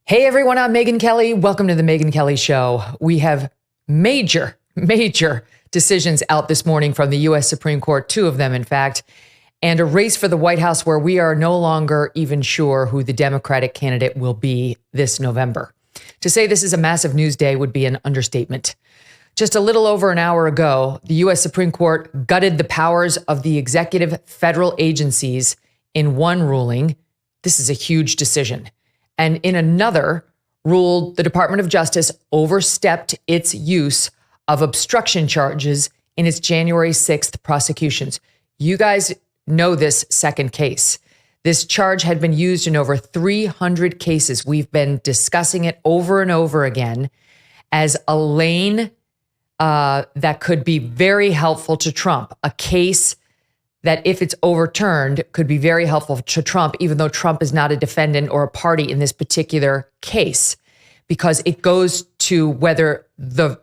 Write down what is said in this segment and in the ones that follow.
Hey everyone, I'm Megyn Kelly. Welcome to the Megyn Kelly Show. We have major decisions out this morning from the U.S. Supreme Court, two of them, in fact, and a race for the White House where we are no longer even sure who the Democratic candidate will be this November. To say this is a massive news day would be an understatement. Just a little over an hour ago, the U.S. Supreme Court gutted the powers of the executive federal agencies in one ruling. This is a huge decision. And in another, ruled the Department of Justice overstepped its use of obstruction charges in its January 6th prosecutions. You guys know this second case. This charge had been used in over 300 cases. We've been discussing it over and over again as a lane that could be very helpful to Trump, a case that if it's overturned could be very helpful to Trump, even though Trump is not a defendant or a party in this particular case, because it goes to whether the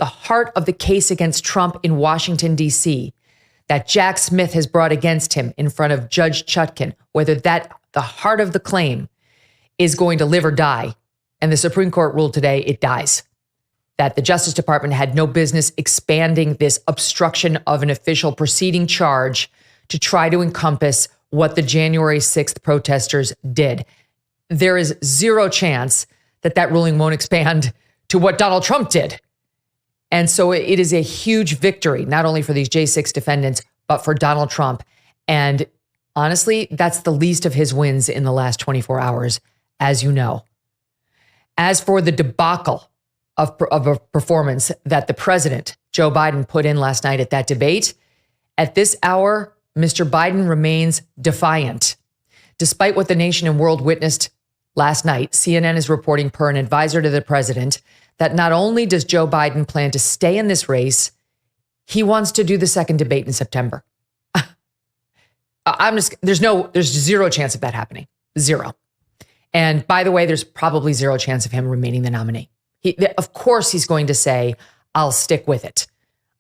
heart of the case against Trump in Washington, D.C., that Jack Smith has brought against him in front of Judge Chutkan, whether that the heart of the claim is going to live or die. And the Supreme Court ruled today it dies. That the Justice Department had no business expanding this obstruction of an official proceeding charge to try to encompass what the January 6th protesters did. There is zero chance that that ruling won't expand to what Donald Trump did. And so it is a huge victory, not only for these J6 defendants, but for Donald Trump. And honestly, that's the least of his wins in the last 24 hours, as you know. As for the debacle of a performance that the president, Joe Biden, put in last night at that debate, at this hour, Mr. Biden remains defiant. Despite what the nation and world witnessed last night, CNN is reporting, per an advisor to the president, that not only does Joe Biden plan to stay in this race, he wants to do the second debate in September. There's zero chance of that happening. Zero. And by the way, there's probably zero chance of him remaining the nominee. Of course, he's going to say, I'll stick with it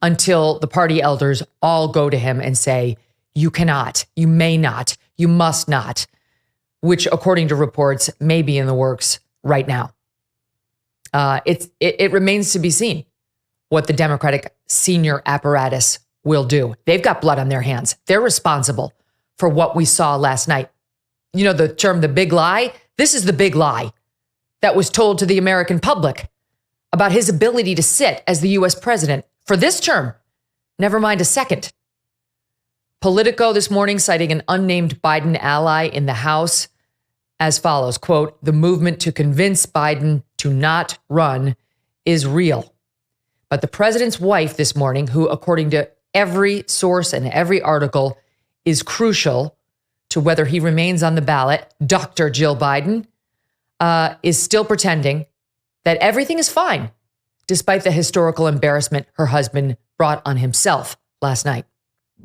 until the party elders all go to him and say, you cannot, you may not, you must not, which according to reports may be in the works right now. It remains to be seen what the Democratic senior apparatus will do. They've got blood on their hands. They're responsible for what we saw last night. You know the term, the big lie? This is the big lie that was told to the American public about his ability to sit as the U.S. president for this term, never mind a second. Politico this morning citing an unnamed Biden ally in the House as follows, quote, the movement to convince Biden to not run is real. But the president's wife this morning, who according to every source and every article is crucial to whether he remains on the ballot, Dr. Jill Biden, is still pretending that everything is fine, despite the historical embarrassment her husband brought on himself last night.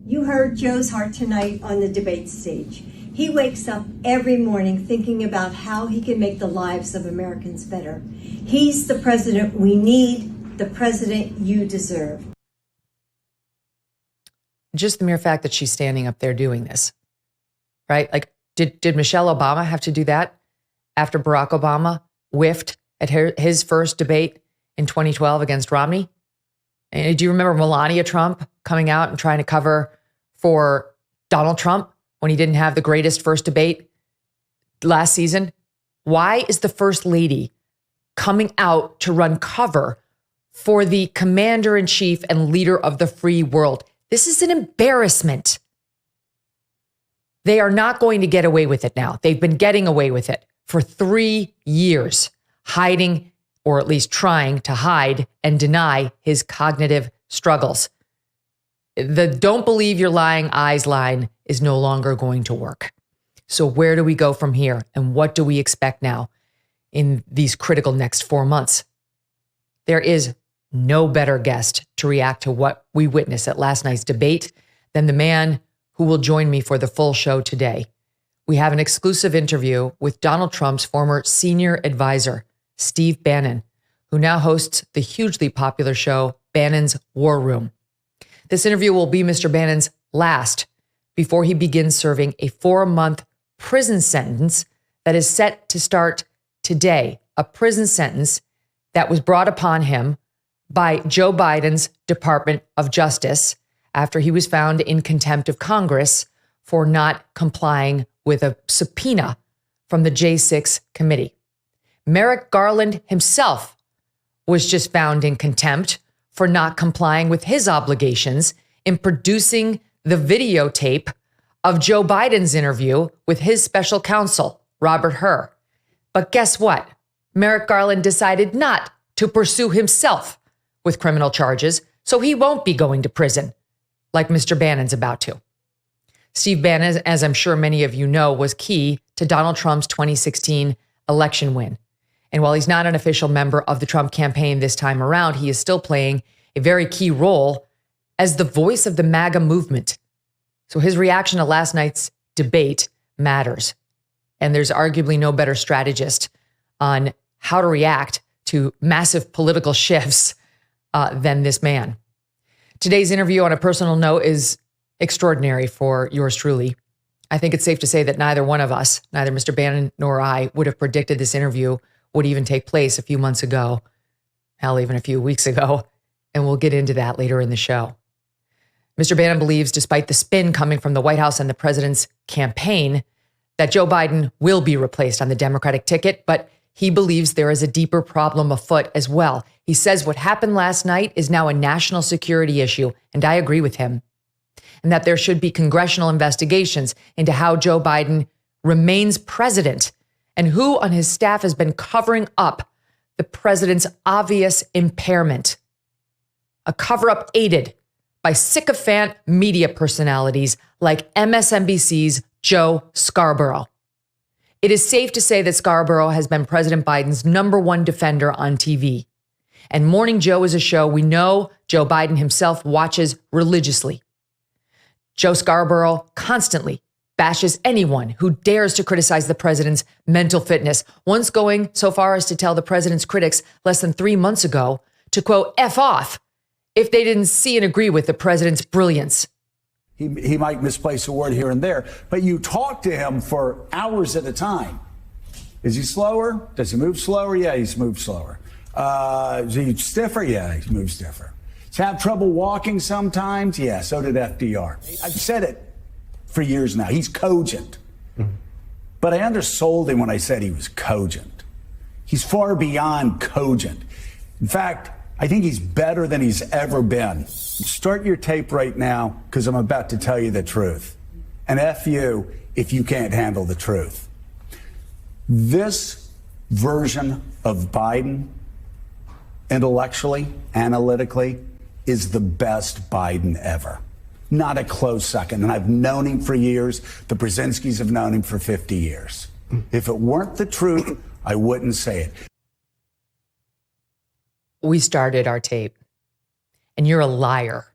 You heard Joe's heart tonight on the debate stage. He wakes up every morning thinking about how he can make the lives of Americans better. He's the president we need, the president you deserve. Just the mere fact that she's standing up there doing this, right? Like, did Michele Obama have to do that after Barack Obama whiffed at his first debate in 2012 against Romney? And do you remember Melania Trump coming out and trying to cover for Donald Trump when he didn't have the greatest first debate last season? Why is the first lady coming out to run cover for the commander-in-chief and leader of the free world? This is an embarrassment. They are not going to get away with it now. They've been getting away with it for 3 years, hiding, or at least trying to hide and deny his cognitive struggles. The don't believe your lying eyes line is no longer going to work. So where do we go from here? And what do we expect now in these critical next 4 months? There is no better guest to react to what we witnessed at last night's debate than the man who will join me for the full show today. We have an exclusive interview with Donald Trump's former senior advisor, Steve Bannon, who now hosts the hugely popular show Bannon's War Room. This interview will be Mr. Bannon's last before he begins serving a 4-month prison sentence that is set to start today a prison sentence that was brought upon him by Joe Biden's Department of Justice after he was found in contempt of Congress for not complying with a subpoena from the J6 committee. Merrick Garland himself was just found in contempt for not complying with his obligations in producing the videotape of Joe Biden's interview with his special counsel, Robert Hur. But guess what? Merrick Garland decided not to pursue himself with criminal charges, so he won't be going to prison like Mr. Bannon's about to. Steve Bannon, as I'm sure many of you know, was key to Donald Trump's 2016 election win. And while he's not an official member of the Trump campaign this time around, he is still playing a very key role as the voice of the MAGA movement. So his reaction to last night's debate matters. And there's arguably no better strategist on how to react to massive political shifts than this man. Today's interview, on a personal note, is extraordinary for yours truly. I think it's safe to say that neither one of us, neither Mr. Bannon nor I, would have predicted this interview would even take place a few months ago, hell, even a few weeks ago. And we'll get into that later in the show. Mr. Bannon believes, despite the spin coming from the White House and the president's campaign, that Joe Biden will be replaced on the Democratic ticket, but he believes there is a deeper problem afoot as well. He says what happened last night is now a national security issue, and I agree with him, and that there should be congressional investigations into how Joe Biden remains president and who on his staff has been covering up the president's obvious impairment. A cover-up aided by sycophant media personalities like MSNBC's Joe Scarborough. It is safe to say that Scarborough has been President Biden's #1 defender on TV. And Morning Joe is a show we know Joe Biden himself watches religiously. Joe Scarborough constantly bashes anyone who dares to criticize the president's mental fitness, once going so far as to tell the president's critics less than 3 months ago to, quote, F off if they didn't see and agree with the president's brilliance. He might misplace a word here and there, but you talk to him for hours at a time. Is he slower? Does he move slower? Yeah, he's moved slower. Is he stiffer? Yeah, he moves stiffer. Does he have trouble walking sometimes? Yeah, so did FDR. I've said it for years now. He's cogent. But I undersold him when I said he was cogent. He's far beyond cogent. In fact, I think he's better than he's ever been. Start your tape right now, because I'm about to tell you the truth. And F you if you can't handle the truth. This version of Biden, intellectually, analytically, is the best Biden ever. Not a close second. And I've known him for years. The Brzezinskis have known him for 50 years. If it weren't the truth, I wouldn't say it. We started our tape, and you're a liar.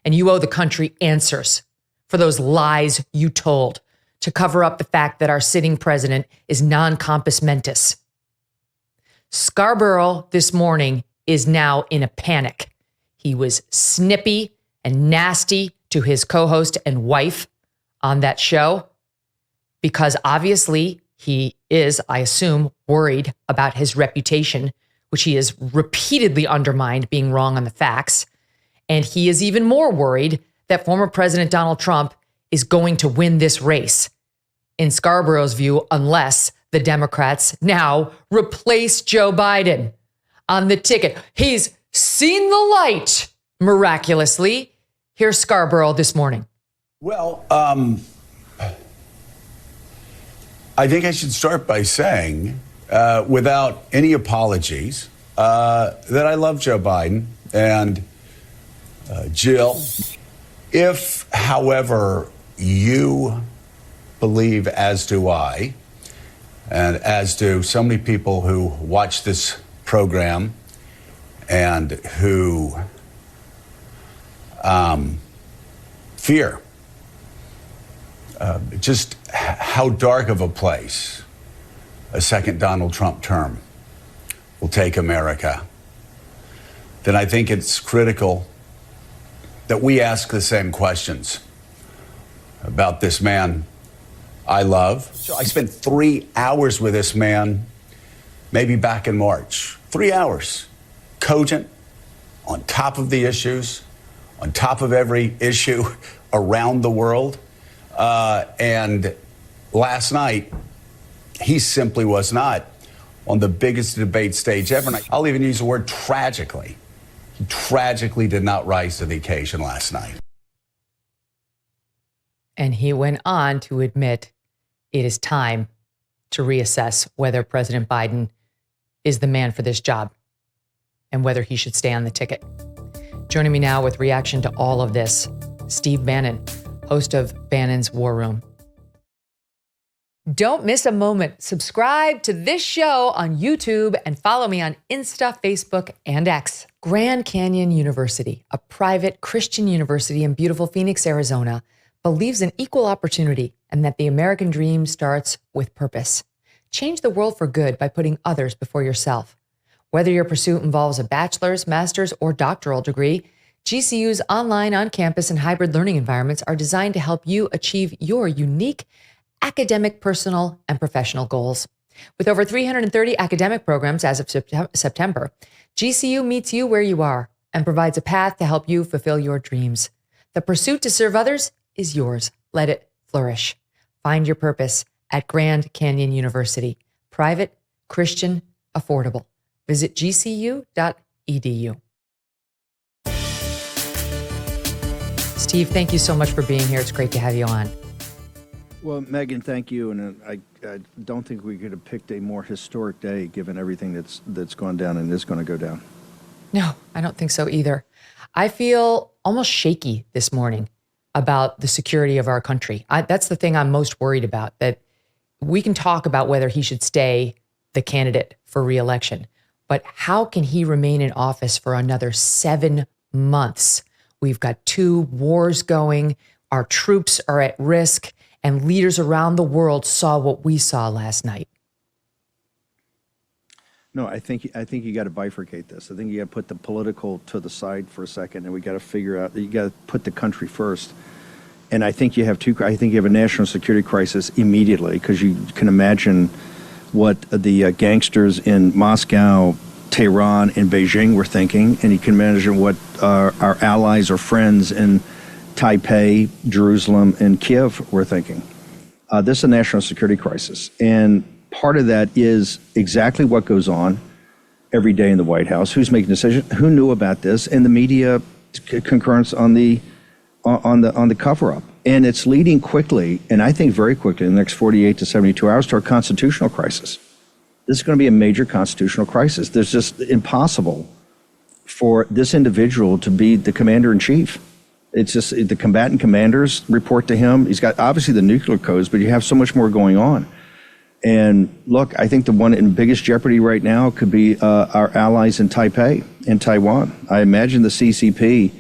And you owe the country answers for those lies you told to cover up the fact that our sitting president is non-compos mentis. Scarborough this morning is now in a panic. He was snippy and nasty to his co-host and wife on that show because obviously he is, I assume, worried about his reputation, which he has repeatedly undermined being wrong on the facts. And he is even more worried that former President Donald Trump is going to win this race, in Scarborough's view, unless the Democrats now replace Joe Biden on the ticket. He's seen the light, miraculously. Here's Scarborough this morning. Well, I think I should start by saying, without any apologies, that I love Joe Biden and Jill. If, however, you believe, as do I, and as do so many people who watch this program and who fear just how dark of a place a second Donald Trump term will take America, then I think it's critical that we ask the same questions about this man I love. So I spent 3 hours with this man maybe back in March. 3 hours, cogent, on top of the issues, on top of every issue around the world. And last night, he simply was not on the biggest debate stage ever. And I'll even use the word tragically. He tragically did not rise to the occasion last night. And he went on to admit it is time to reassess whether President Biden is the man for this job and whether he should stay on the ticket. Joining me now with reaction to all of this, Steve Bannon, host of Bannon's War Room. Don't miss a moment. Subscribe to this show on YouTube and follow me on Insta, Facebook, and X. Grand Canyon University, a private Christian university in beautiful Phoenix, Arizona, believes in equal opportunity and that the American dream starts with purpose. Change the world for good by putting others before yourself. Whether your pursuit involves a bachelor's, master's, or doctoral degree, GCU's online, on-campus, and hybrid learning environments are designed to help you achieve your unique academic, personal, and professional goals. With over 330 academic programs as of September, GCU meets you where you are and provides a path to help you fulfill your dreams. The pursuit to serve others is yours. Let it flourish. Find your purpose at Grand Canyon University. Private, Christian, affordable. Visit gcu.edu. Steve, thank you so much for being here. It's great to have you on. Well, Megyn, thank you. And I don't think we could have picked a more historic day given everything that's gone down and is going to go down. No, I don't think so either. I feel almost shaky this morning about the security of our country. That's the thing I'm most worried about, that we can talk about whether he should stay the candidate for re-election, but how can he remain in office for another 7 months? We've got 2 wars going. Our troops are at risk. And leaders around the world saw what we saw last night. No, I think you got to bifurcate this. I think you got to put the political to the side for a second, and we got to figure out that you got to put the country first. And I think you have I think you have a national security crisis immediately, because you can imagine what the gangsters in Moscow, Tehran, and Beijing were thinking, and you can imagine what our allies or friends in Taipei, Jerusalem, and Kiev were thinking. This is a national security crisis. And part of that is exactly what goes on every day in the White House. Who's making decisions? Who knew about this? And the media concurrence on the cover-up. And it's leading quickly, and I think very quickly, in the next 48 to 72 hours, to a constitutional crisis. This is going to be a major constitutional crisis. There's just impossible for this individual to be the commander-in-chief. It's just the combatant commanders report to him. He's got obviously the nuclear codes, but you have so much more going on. And look, I think the one in biggest jeopardy right now could be our allies in Taipei and Taiwan. I imagine the CCP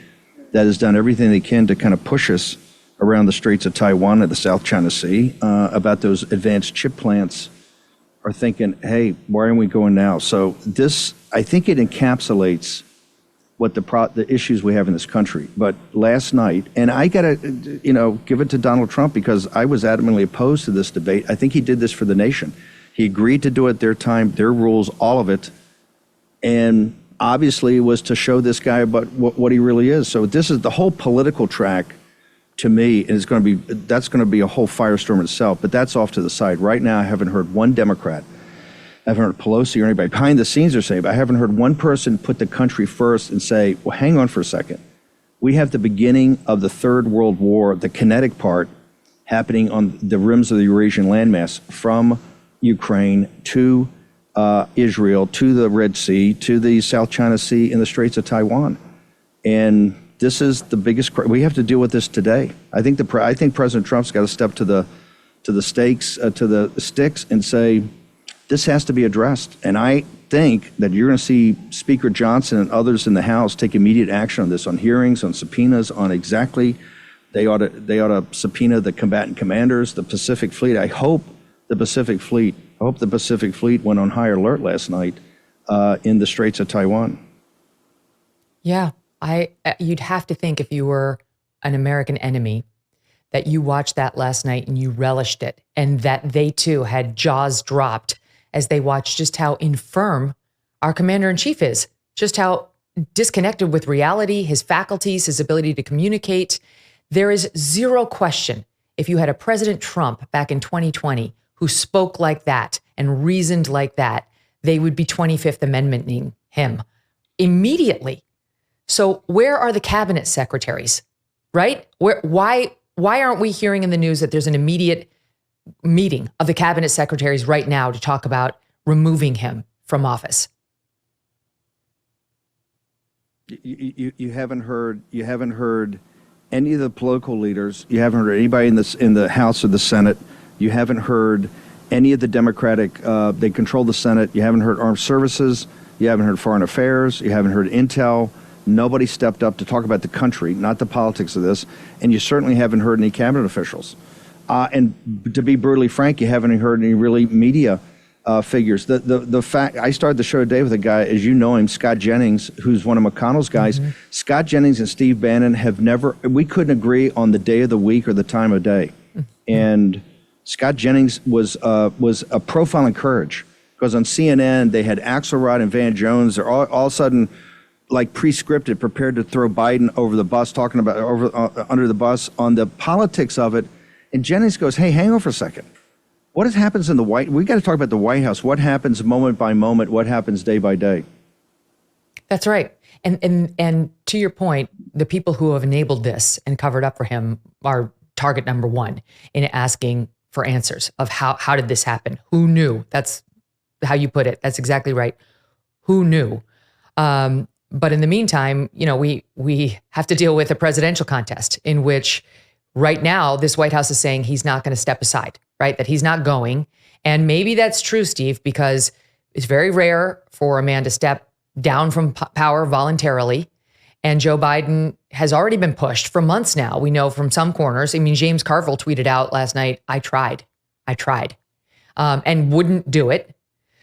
that has done everything they can to kind of push us around the Straits of Taiwan and the South China Sea about those advanced chip plants are thinking, hey, why aren't we going now? So this, I think it encapsulates what the issues we have in this country. But last night, and I got to, give it to Donald Trump, because I was adamantly opposed to this debate. I think he did this for the nation. He agreed to do it their time, their rules, all of it. And obviously it was to show this guy about what he really is. So this is the whole political track, to me, and that's going to be a whole firestorm itself. But that's off to the side. Right now, I haven't heard one Democrat, I haven't heard Pelosi or anybody behind the scenes are saying, but I haven't heard one person put the country first and say, well, hang on for a second. We have the beginning of the Third World War, the kinetic part, happening on the rims of the Eurasian landmass, from Ukraine to Israel, to the Red Sea, to the South China Sea, and the Straits of Taiwan. And this is the biggest, we have to deal with this today. I think President Trump's got to step to the stakes, to the sticks, and say, this has to be addressed. And I think that you're going to see Speaker Johnson and others in the House take immediate action on this, on hearings, on subpoenas, on exactly, they ought to subpoena the combatant commanders, the Pacific Fleet. I hope the Pacific Fleet went on high alert last night in the Straits of Taiwan. Yeah, you'd have to think, if you were an American enemy, that you watched that last night and you relished it, and that they too had jaws dropped as they watch just how infirm our commander-in-chief is, just how disconnected with reality, his faculties, his ability to communicate. There is zero question, if you had a President Trump back in 2020 who spoke like that and reasoned like that, they would be 25th Amendmenting him immediately. So where are the cabinet secretaries, right? Why aren't we hearing in the news that there's an immediate meeting of the cabinet secretaries right now to talk about removing him from office? You haven't heard any of the political leaders. You haven't heard anybody in the House or the Senate. You haven't heard any of the Democratic. They control the Senate. You haven't heard Armed Services. You haven't heard Foreign Affairs. You haven't heard Intel. Nobody stepped up to talk about the country, not the politics of this. And you certainly haven't heard any cabinet officials. And to be brutally frank, you haven't heard any really media figures. The fact, I started the show today with a guy, as you know him, Scott Jennings, who's one of McConnell's guys. Mm-hmm. Scott Jennings and Steve Bannon we couldn't agree on the day of the week or the time of day. Mm-hmm. And Scott Jennings was a profile in courage, because on CNN they had Axelrod and Van Jones. They're all of a sudden like pre-scripted, prepared to throw Biden over the bus, talking about under the bus on the politics of it. And Jennings goes, "Hey, hang on for a second. What happens in the we got to talk about the White House. What happens moment by moment? What happens day by day?" That's right. And to your point, the people who have enabled this and covered up for him are target number one in asking for answers of how did this happen? Who knew? That's how you put it. That's exactly right. Who knew? But in the meantime, we have to deal with a presidential contest in which right now this White House is saying he's not going to step aside, right? That he's not going. And maybe that's true, Steve, because it's very rare for a man to step down from power voluntarily. And Joe Biden has already been pushed for months now. We know from some corners. I mean, James Carville tweeted out last night, I tried, and wouldn't do it.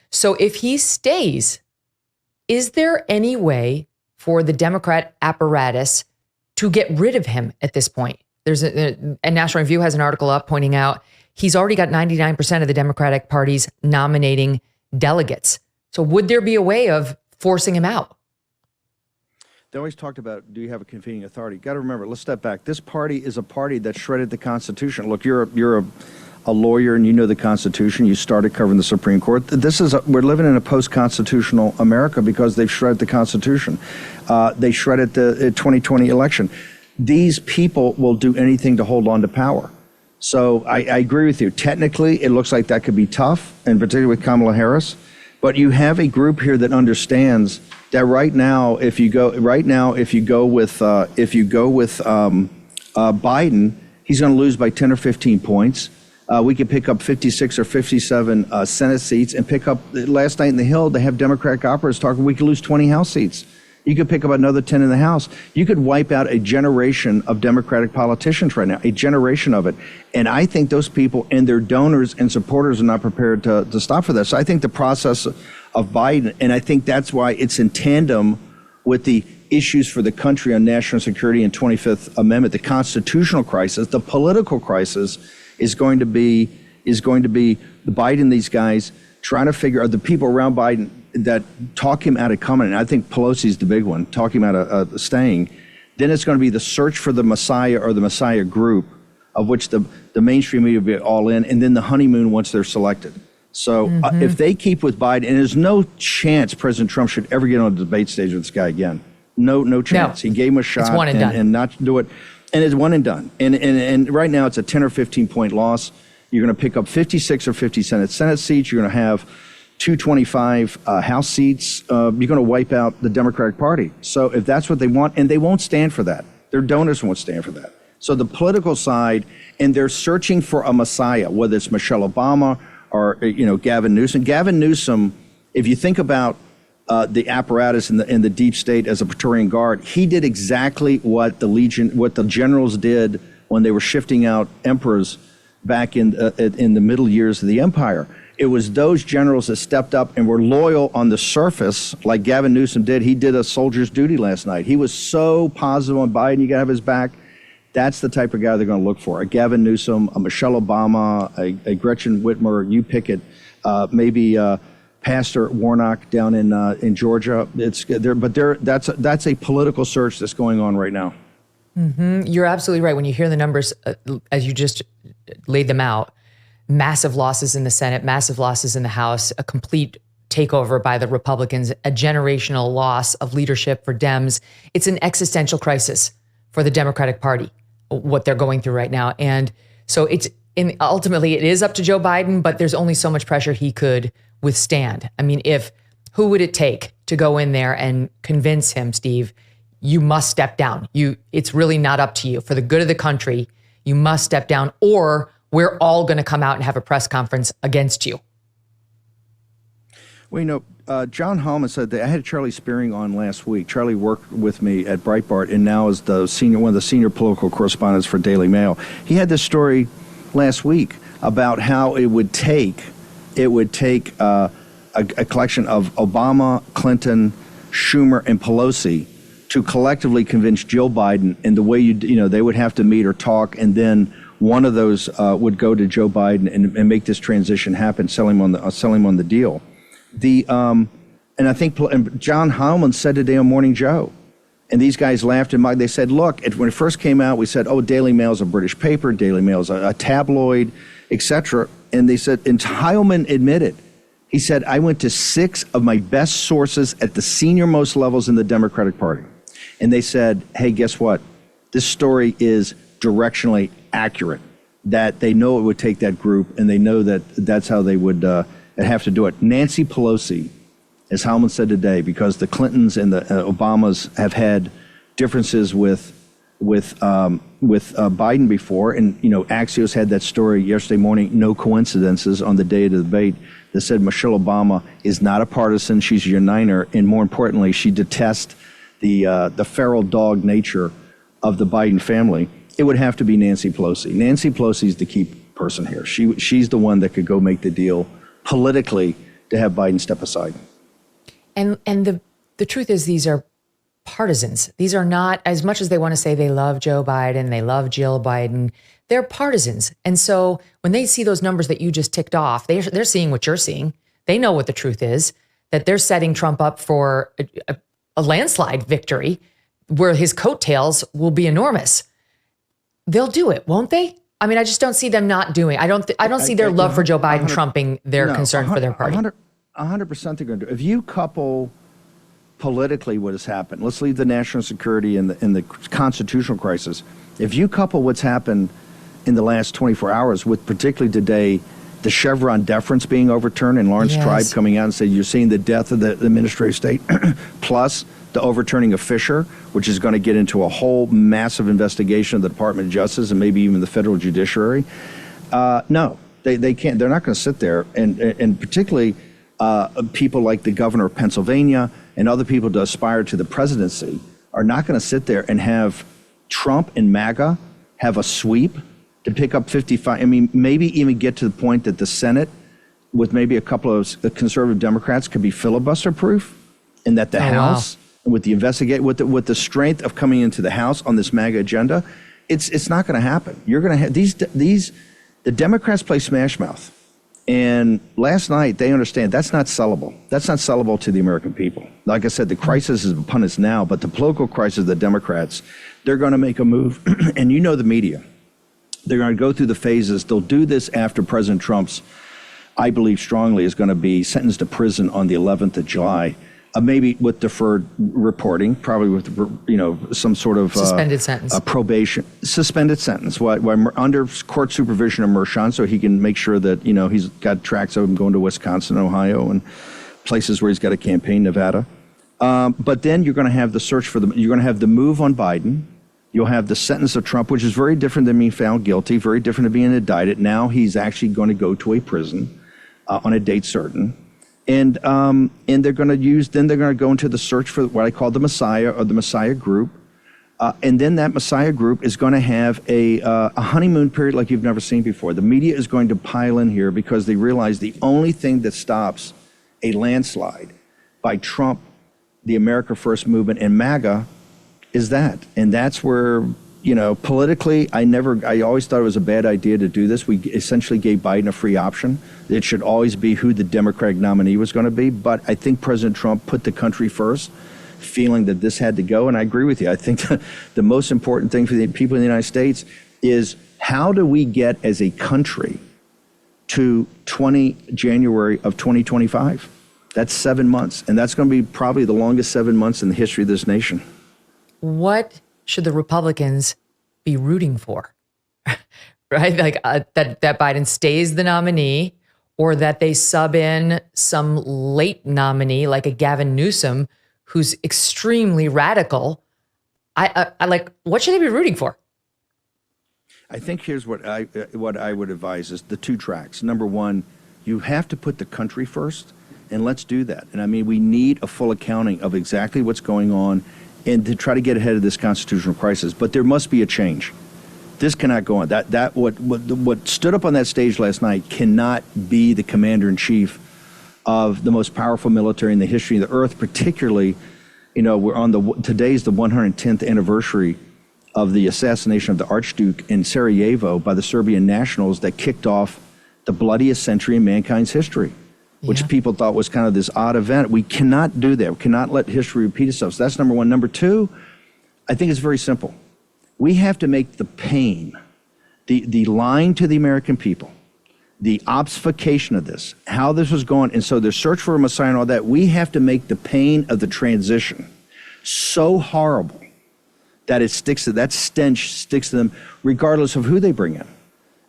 So if he stays, is there any way for the Democrat apparatus to get rid of him at this point? There's a National Review has an article up pointing out he's already got 99% of the Democratic Party's nominating delegates. So would there be a way of forcing him out? They always talked about, do you have a convening authority? Got to remember, let's step back. This party is a party that shredded the Constitution. Look, you're a lawyer and you know the Constitution. You started covering the Supreme Court. We're living in a post-constitutional America because they've shredded the Constitution. They shredded the 2020 election. These people will do anything to hold on to power. So I agree with you. Technically, it looks like that could be tough, and particularly with Kamala Harris. But you have a group here that understands that right now, if you go with Biden, he's going to lose by 10 or 15 points. We could pick up 56 or 57 Senate seats, and pick up, last night in the Hill, they have Democratic operators talking, we could lose 20 House seats. You could pick up another 10 in the House. You could wipe out a generation of Democratic politicians right now, a generation of it. And I think those people and their donors and supporters are not prepared to stop for this. So I think the process of Biden, and I think that's why it's in tandem with the issues for the country on national security and 25th Amendment, the constitutional crisis, the political crisis is going to be the Biden, these guys trying to figure out the people around Biden that talk him out of coming. And I think Pelosi's the big one, talk him out of staying. Then it's going to be the search for the Messiah or the Messiah group, of which the mainstream media will be all in, and then the honeymoon once they're selected. So if they keep with Biden, and there's no chance President Trump should ever get on a debate stage with this guy again. No chance. No. He gave him a shot and not to do it. And it's one and done. And right now it's a 10 or 15 point loss. You're going to pick up 56 or 50 Senate seats. You're going to have 225 House seats. You're going to wipe out the Democratic Party. So if that's what they want, and they won't stand for that. Their donors won't stand for that. So the political side, and they're searching for a Messiah, whether it's Michele Obama or Gavin Newsom. Gavin Newsom, if you think about the apparatus and the deep state as a Praetorian Guard, he did exactly what the generals did when they were shifting out emperors back in the middle years of the empire. It was those generals that stepped up and were loyal on the surface, like Gavin Newsom did. He did a soldier's duty last night. He was so positive on Biden, you got to have his back. That's the type of guy they're going to look for. A Gavin Newsom, a Michele Obama, a Gretchen Whitmer, you pick it. maybe Pastor Warnock down in Georgia. That's a political search that's going on right now. Mm-hmm. You're absolutely right. When you hear the numbers, as you just laid them out, massive losses in the Senate, massive losses in the House, a complete takeover by the Republicans, a generational loss of leadership for Dems. It's an existential crisis for the Democratic Party, what they're going through right now. And so ultimately it is up to Joe Biden, but there's only so much pressure he could withstand. I mean, who would it take to go in there and convince him, Steve, you must step down. It's really not up to you. For the good of the country, you must step down, or we're all going to come out and have a press conference against you. Well, John Hallman said that I had Charlie Spearing on last week. Charlie worked with me at Breitbart and now is one of the senior political correspondents for Daily Mail. He had this story last week about how it would take a collection of Obama, Clinton, Schumer, and Pelosi to collectively convince Jill Biden, and the way they would have to meet or talk, and then one of those would go to Joe Biden and make this transition happen, sell him on the deal. And I think John Hallman said today on Morning Joe, and these guys laughed and mocked. They said, look, when it first came out, we said, oh, Daily Mail's a British paper, Daily Mail's a tabloid, etc. And they said, and Hallman admitted, he said, I went to 6 of my best sources at the senior most levels in the Democratic Party. And they said, hey, guess what? This story is directionally accurate, that they know it would take that group, and they know that that's how they would have to do it. Nancy Pelosi, as Hallman said today, because the Clintons and the Obamas have had differences with Biden before, and Axios had that story yesterday morning, no coincidences, on the day of the debate, that said Michele Obama is not a partisan, she's a uniter, and more importantly, she detests the feral dog nature of the Biden family. It would have to be Nancy Pelosi. Nancy Pelosi is the key person here. She's the one that could go make the deal politically to have Biden step aside. And the truth is, these are partisans. These are not, as much as they want to say they love Joe Biden, they love Jill Biden, they're partisans. And so when they see those numbers that you just ticked off, they're seeing what you're seeing. They know what the truth is, that they're setting Trump up for a landslide victory where his coattails will be enormous. They'll do it, won't they? I mean, I just don't see them not doing. I don't see their love for Joe Biden trumping their concern for their party. 100% they're going to do. If you couple politically what has happened, let's leave the national security and the constitutional crisis. If you couple what's happened in the last 24 hours with particularly today, the Chevron deference being overturned and Lawrence Tribe coming out and saying you're seeing the death of the Administrative State, plus the overturning of Fischer, which is going to get into a whole massive investigation of the Department of Justice and maybe even the federal judiciary. No, they can't. They're not going to sit there, and particularly people like the governor of Pennsylvania and other people to aspire to the presidency are not going to sit there and have Trump and MAGA have a sweep to pick up 55. I mean, maybe even get to the point that the Senate, with maybe a couple of conservative Democrats, could be filibuster proof, and that the House, with the with the strength of coming into the House on this MAGA agenda, it's not going to happen. You're going to have the Democrats play smash mouth. And last night, they understand that's not sellable. That's not sellable to the American people. Like I said, the crisis is upon us now, but the political crisis of the Democrats, they're going to make a move. And the media, they're going to go through the phases. They'll do this after President Trump's, I believe strongly, is going to be sentenced to prison on the 11th of July. Maybe with deferred reporting, probably with some sort of suspended sentence, probation, suspended sentence, under court supervision of Mershon, so he can make sure that he's got tracks of him going to Wisconsin, Ohio, and places where he's got a campaign, Nevada. But then you're going to have the search for you're going to have the move on Biden. You'll have the sentence of Trump, which is very different than being found guilty, very different than being indicted. Now he's actually going to go to a prison on a date certain. And they're going to go into the search for what I call the Messiah, or the Messiah group. And then that Messiah group is going to have a honeymoon period like you've never seen before. The media is going to pile in here because they realize the only thing that stops a landslide by Trump, the America First movement, and MAGA is that. And that's where, politically, I always thought it was a bad idea to do this. We essentially gave Biden a free option. It should always be who the Democratic nominee was going to be. But I think President Trump put the country first, feeling that this had to go. And I agree with you. I think the most important thing for the people in the United States is how do we get as a country to January of 2025? That's 7 months. And that's going to be probably the longest 7 months in the history of this nation. What should the Republicans be rooting for? Right? Like that Biden stays the nominee, or that they sub in some late nominee like a Gavin Newsom who's extremely radical. I like, what should they be rooting for? I think here's what I would advise is the two tracks. Number one, you have to put the country first, and let's do that. And I mean, we need a full accounting of exactly what's going on and to try to get ahead of this constitutional crisis. But there must be a change. This cannot go on. What stood up on that stage last night cannot be the commander-in-chief of the most powerful military in the history of the earth, particularly, we're on today's the 110th anniversary of the assassination of the Archduke in Sarajevo by the Serbian nationals that kicked off the bloodiest century in mankind's history, which people thought was kind of this odd event. We cannot do that. We cannot let history repeat itself. So that's number one. Number two, I think it's very simple. We have to make the pain, the lying to the American people, the obfuscation of this, how this was going, and so the search for a Messiah and all that, we have to make the pain of the transition so horrible that it sticks to, that stench sticks to them regardless of who they bring in.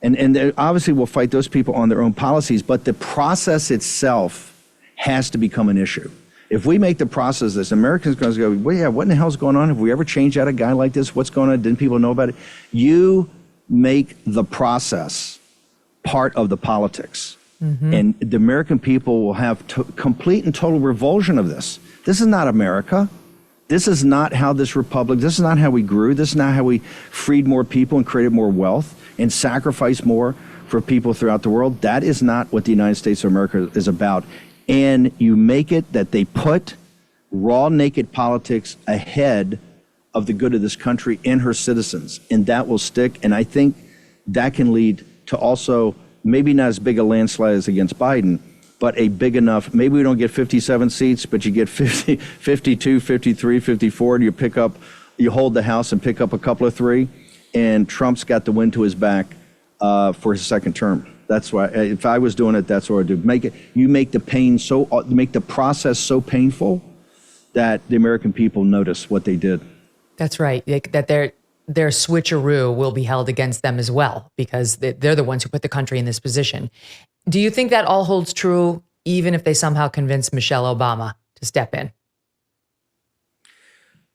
And they obviously will fight those people on their own policies, but the process itself has to become an issue. If we make the process this, Americans are going to go, well, yeah, what in the hell's going on? Have we ever changed out a guy like this? What's going on? Didn't people know about it? You make the process part of the politics. Mm-hmm. And the American people will have complete and total revulsion of this. This is not America. This is not how this republic, this is not how we grew. This is not how we freed more people and created more wealth and sacrificed more for people throughout the world. That is not what the United States of America is about. And you make it that they put raw, naked politics ahead of the good of this country and her citizens. And that will stick. And I think that can lead to also maybe not as big a landslide as against Biden, but a big enough, maybe we don't get 57 seats, but you get 50, 52, 53, 54, and you hold the House and pick up a couple of three, and Trump's got the wind to his back for his second term. That's why, if I was doing it, that's what I'd do. Make the process so painful that the American people notice what they did. That's right. That their switcheroo will be held against them as well, because they're the ones who put the country in this position. Do you think that all holds true, even if they somehow convince Michele Obama to step in?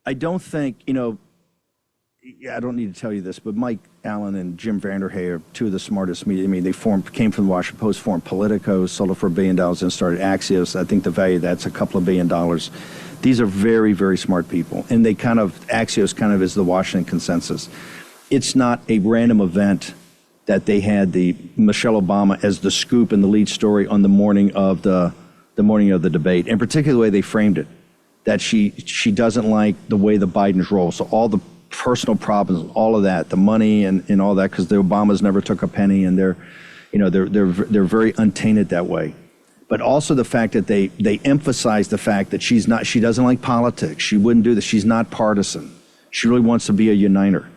I don't think, I don't need to tell you this, but Mike Allen and Jim Vanderhey are two of the smartest media. I mean, they came from the Washington Post, formed Politico, sold it for $1 billion, and started Axios. I think the value of that's a couple of $1 billion. These are very, very smart people. And Axios kind of is the Washington consensus. It's not a random event that they had the Michele Obama as the scoop and the lead story on the morning of the debate, and particularly the way they framed it, that she doesn't like the way the Bidens roll. So all the personal problems, all of that, the money and all that, because the Obamas never took a penny, and they're very untainted that way. But also the fact that they emphasize the fact that she doesn't like politics. She wouldn't do this. She's not partisan. She really wants to be a uniter.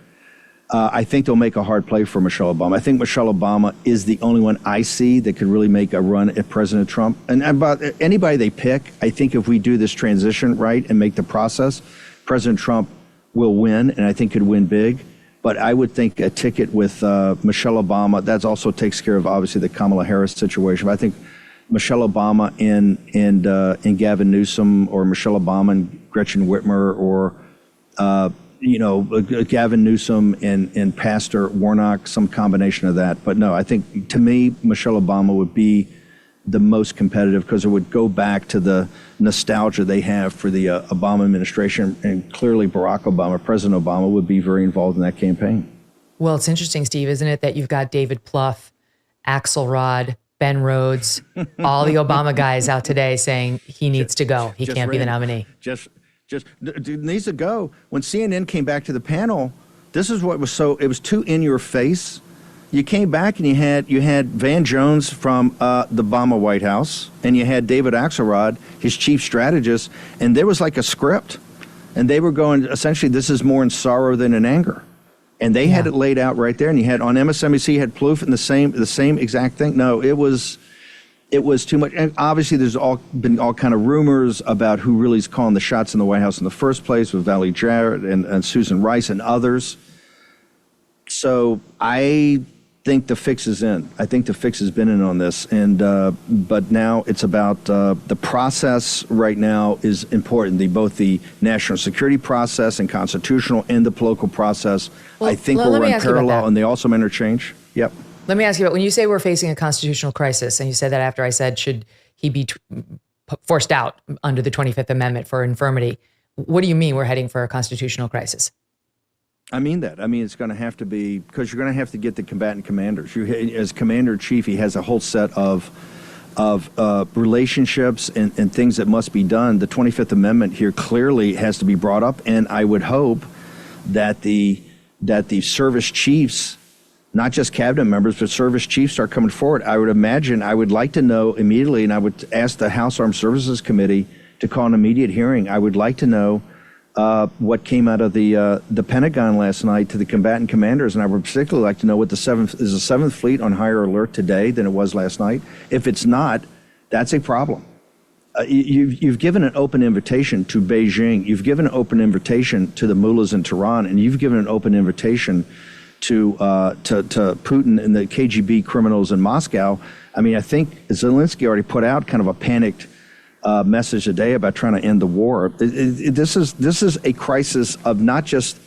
I think they'll make a hard play for Michele Obama. I think Michele Obama is the only one I see that could really make a run at President Trump. And about anybody they pick, I think if we do this transition right and make the process, President Trump will win, and I think could win big. But I would think a ticket with Michele Obama, that also takes care of, obviously, the Kamala Harris situation. But I think Michele Obama and Gavin Newsom, or Michele Obama and Gretchen Whitmer, or Gavin Newsom and Pastor Warnock, some combination of that. But no, I think, to me, Michele Obama would be the most competitive, because it would go back to the nostalgia they have for the Obama administration. And clearly Barack Obama, President Obama, would be very involved in that campaign. Well, it's interesting, Steve, isn't it, that you've got David Plouffe, Axelrod, Ben Rhodes, all the Obama guys out today saying he needs to go. He can't be the nominee. Just needs to go. When CNN came back to the panel This is what was it was too in your face. You came back and you had Van Jones from the Obama White House, and you had David Axelrod, his chief strategist, and there was like a script. And they were going, essentially, this is more in sorrow than in anger. And they had it laid out right there. And you had on MSNBC, you had Plouffe and the same exact thing. No, it was too much. And obviously, there's been all kind of rumors about who really is calling the shots in the White House in the first place with Valerie Jarrett and Susan Rice and others. So I think the fix is in. I think the fix has been in on this, and but now it's about the process. Right now is important. Both the national security process and constitutional, and the political process. Well, I think we're in parallel, and they also interchange. Yep. Let me ask you about when you say we're facing a constitutional crisis, and you said that after I said should he be forced out under the 25th Amendment for infirmity. What do you mean we're heading for a constitutional crisis? I mean that. I mean, it's going to have to be, because you're going to have to get the combatant commanders. As commander-in-chief, he has a whole set of relationships and things that must be done. The 25th Amendment here clearly has to be brought up, and I would hope that the service chiefs, not just cabinet members, but service chiefs start coming forward. I would imagine, I would like to know immediately, and I would ask the House Armed Services Committee to call an immediate hearing. I would like to know what came out of the Pentagon last night to the combatant commanders, and I would particularly like to know what the Seventh Fleet on higher alert today than it was last night. If it's not, that's a problem. You've given an open invitation to Beijing. You've given an open invitation to the mullahs in Tehran, and you've given an open invitation to Putin and the KGB criminals in Moscow. I mean, I think Zelensky already put out kind of a panicked message today about trying to end the war. This is a crisis of not just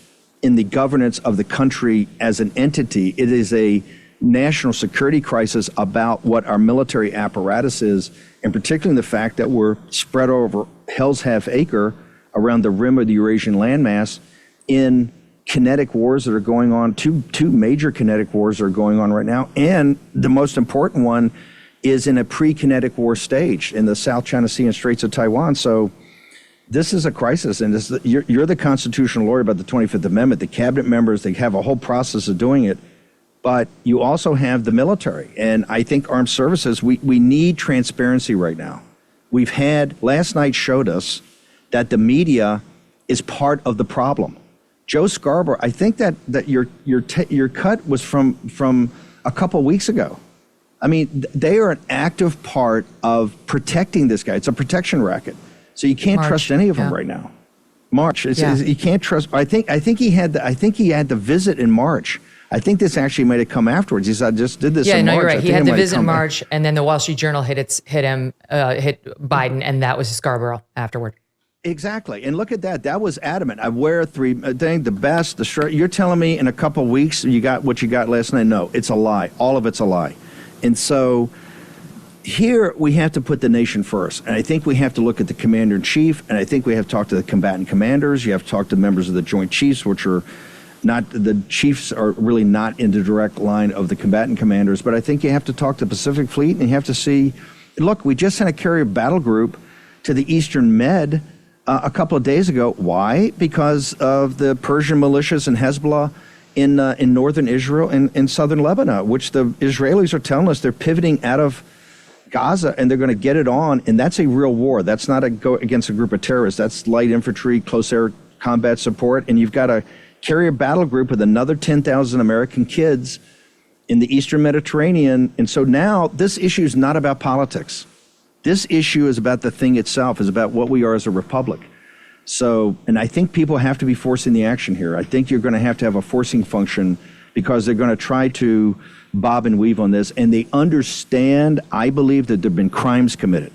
in the governance of the country as an entity. It is a national security crisis about what our military apparatus is, and particularly the fact that we're spread over hell's half acre around the rim of the Eurasian landmass in kinetic wars that are going on, two major kinetic wars that are going on right now. And the most important one is in a pre-kinetic war stage in the South China Sea and Straits of Taiwan. So this is a crisis, and you're the constitutional lawyer about the 25th Amendment. The cabinet members, they have a whole process of doing it, but you also have the military. And I think armed services, we need transparency right now. Last night showed us that the media is part of the problem. Joe Scarborough, I think that your cut was from a couple weeks ago. I mean, they are an active part of protecting this guy. It's a protection racket. So you can't trust any of them right now. You can't trust. I think he had the visit in March. I think this actually might have come afterwards. He said, I just did this in March. Yeah, no, you're right. He had the visit in March, and then the Wall Street Journal hit Biden, and that was Scarborough afterward. Exactly. And look at that. That was adamant. I wear the best, the shirt. You're telling me in a couple of weeks you got what you got last night? No, it's a lie. All of it's a lie. And so here we have to put the nation first. And I think we have to look at the commander-in-chief, and I think we have to talk to the combatant commanders. You have to talk to members of the Joint Chiefs, which are not, the chiefs are really not in the direct line of the combatant commanders. But I think you have to talk to the Pacific Fleet, and you have to see, look, we just sent a carrier battle group to the Eastern Med a couple of days ago. Why? Because of the Persian militias and Hezbollah in northern Israel and in southern Lebanon, which the Israelis are telling us they're pivoting out of Gaza and they're going to get it on. And that's a real war. That's not go against a group of terrorists. That's light infantry, close air combat support. And you've got a carrier battle group with another 10,000 American kids in the Eastern Mediterranean. And so now this issue is not about politics. This issue is about the thing itself, is about what we are as a republic. So, and I think people have to be forcing the action here. I think you're going to have a forcing function because they're going to try to bob and weave on this. And they understand, I believe, that there have been crimes committed.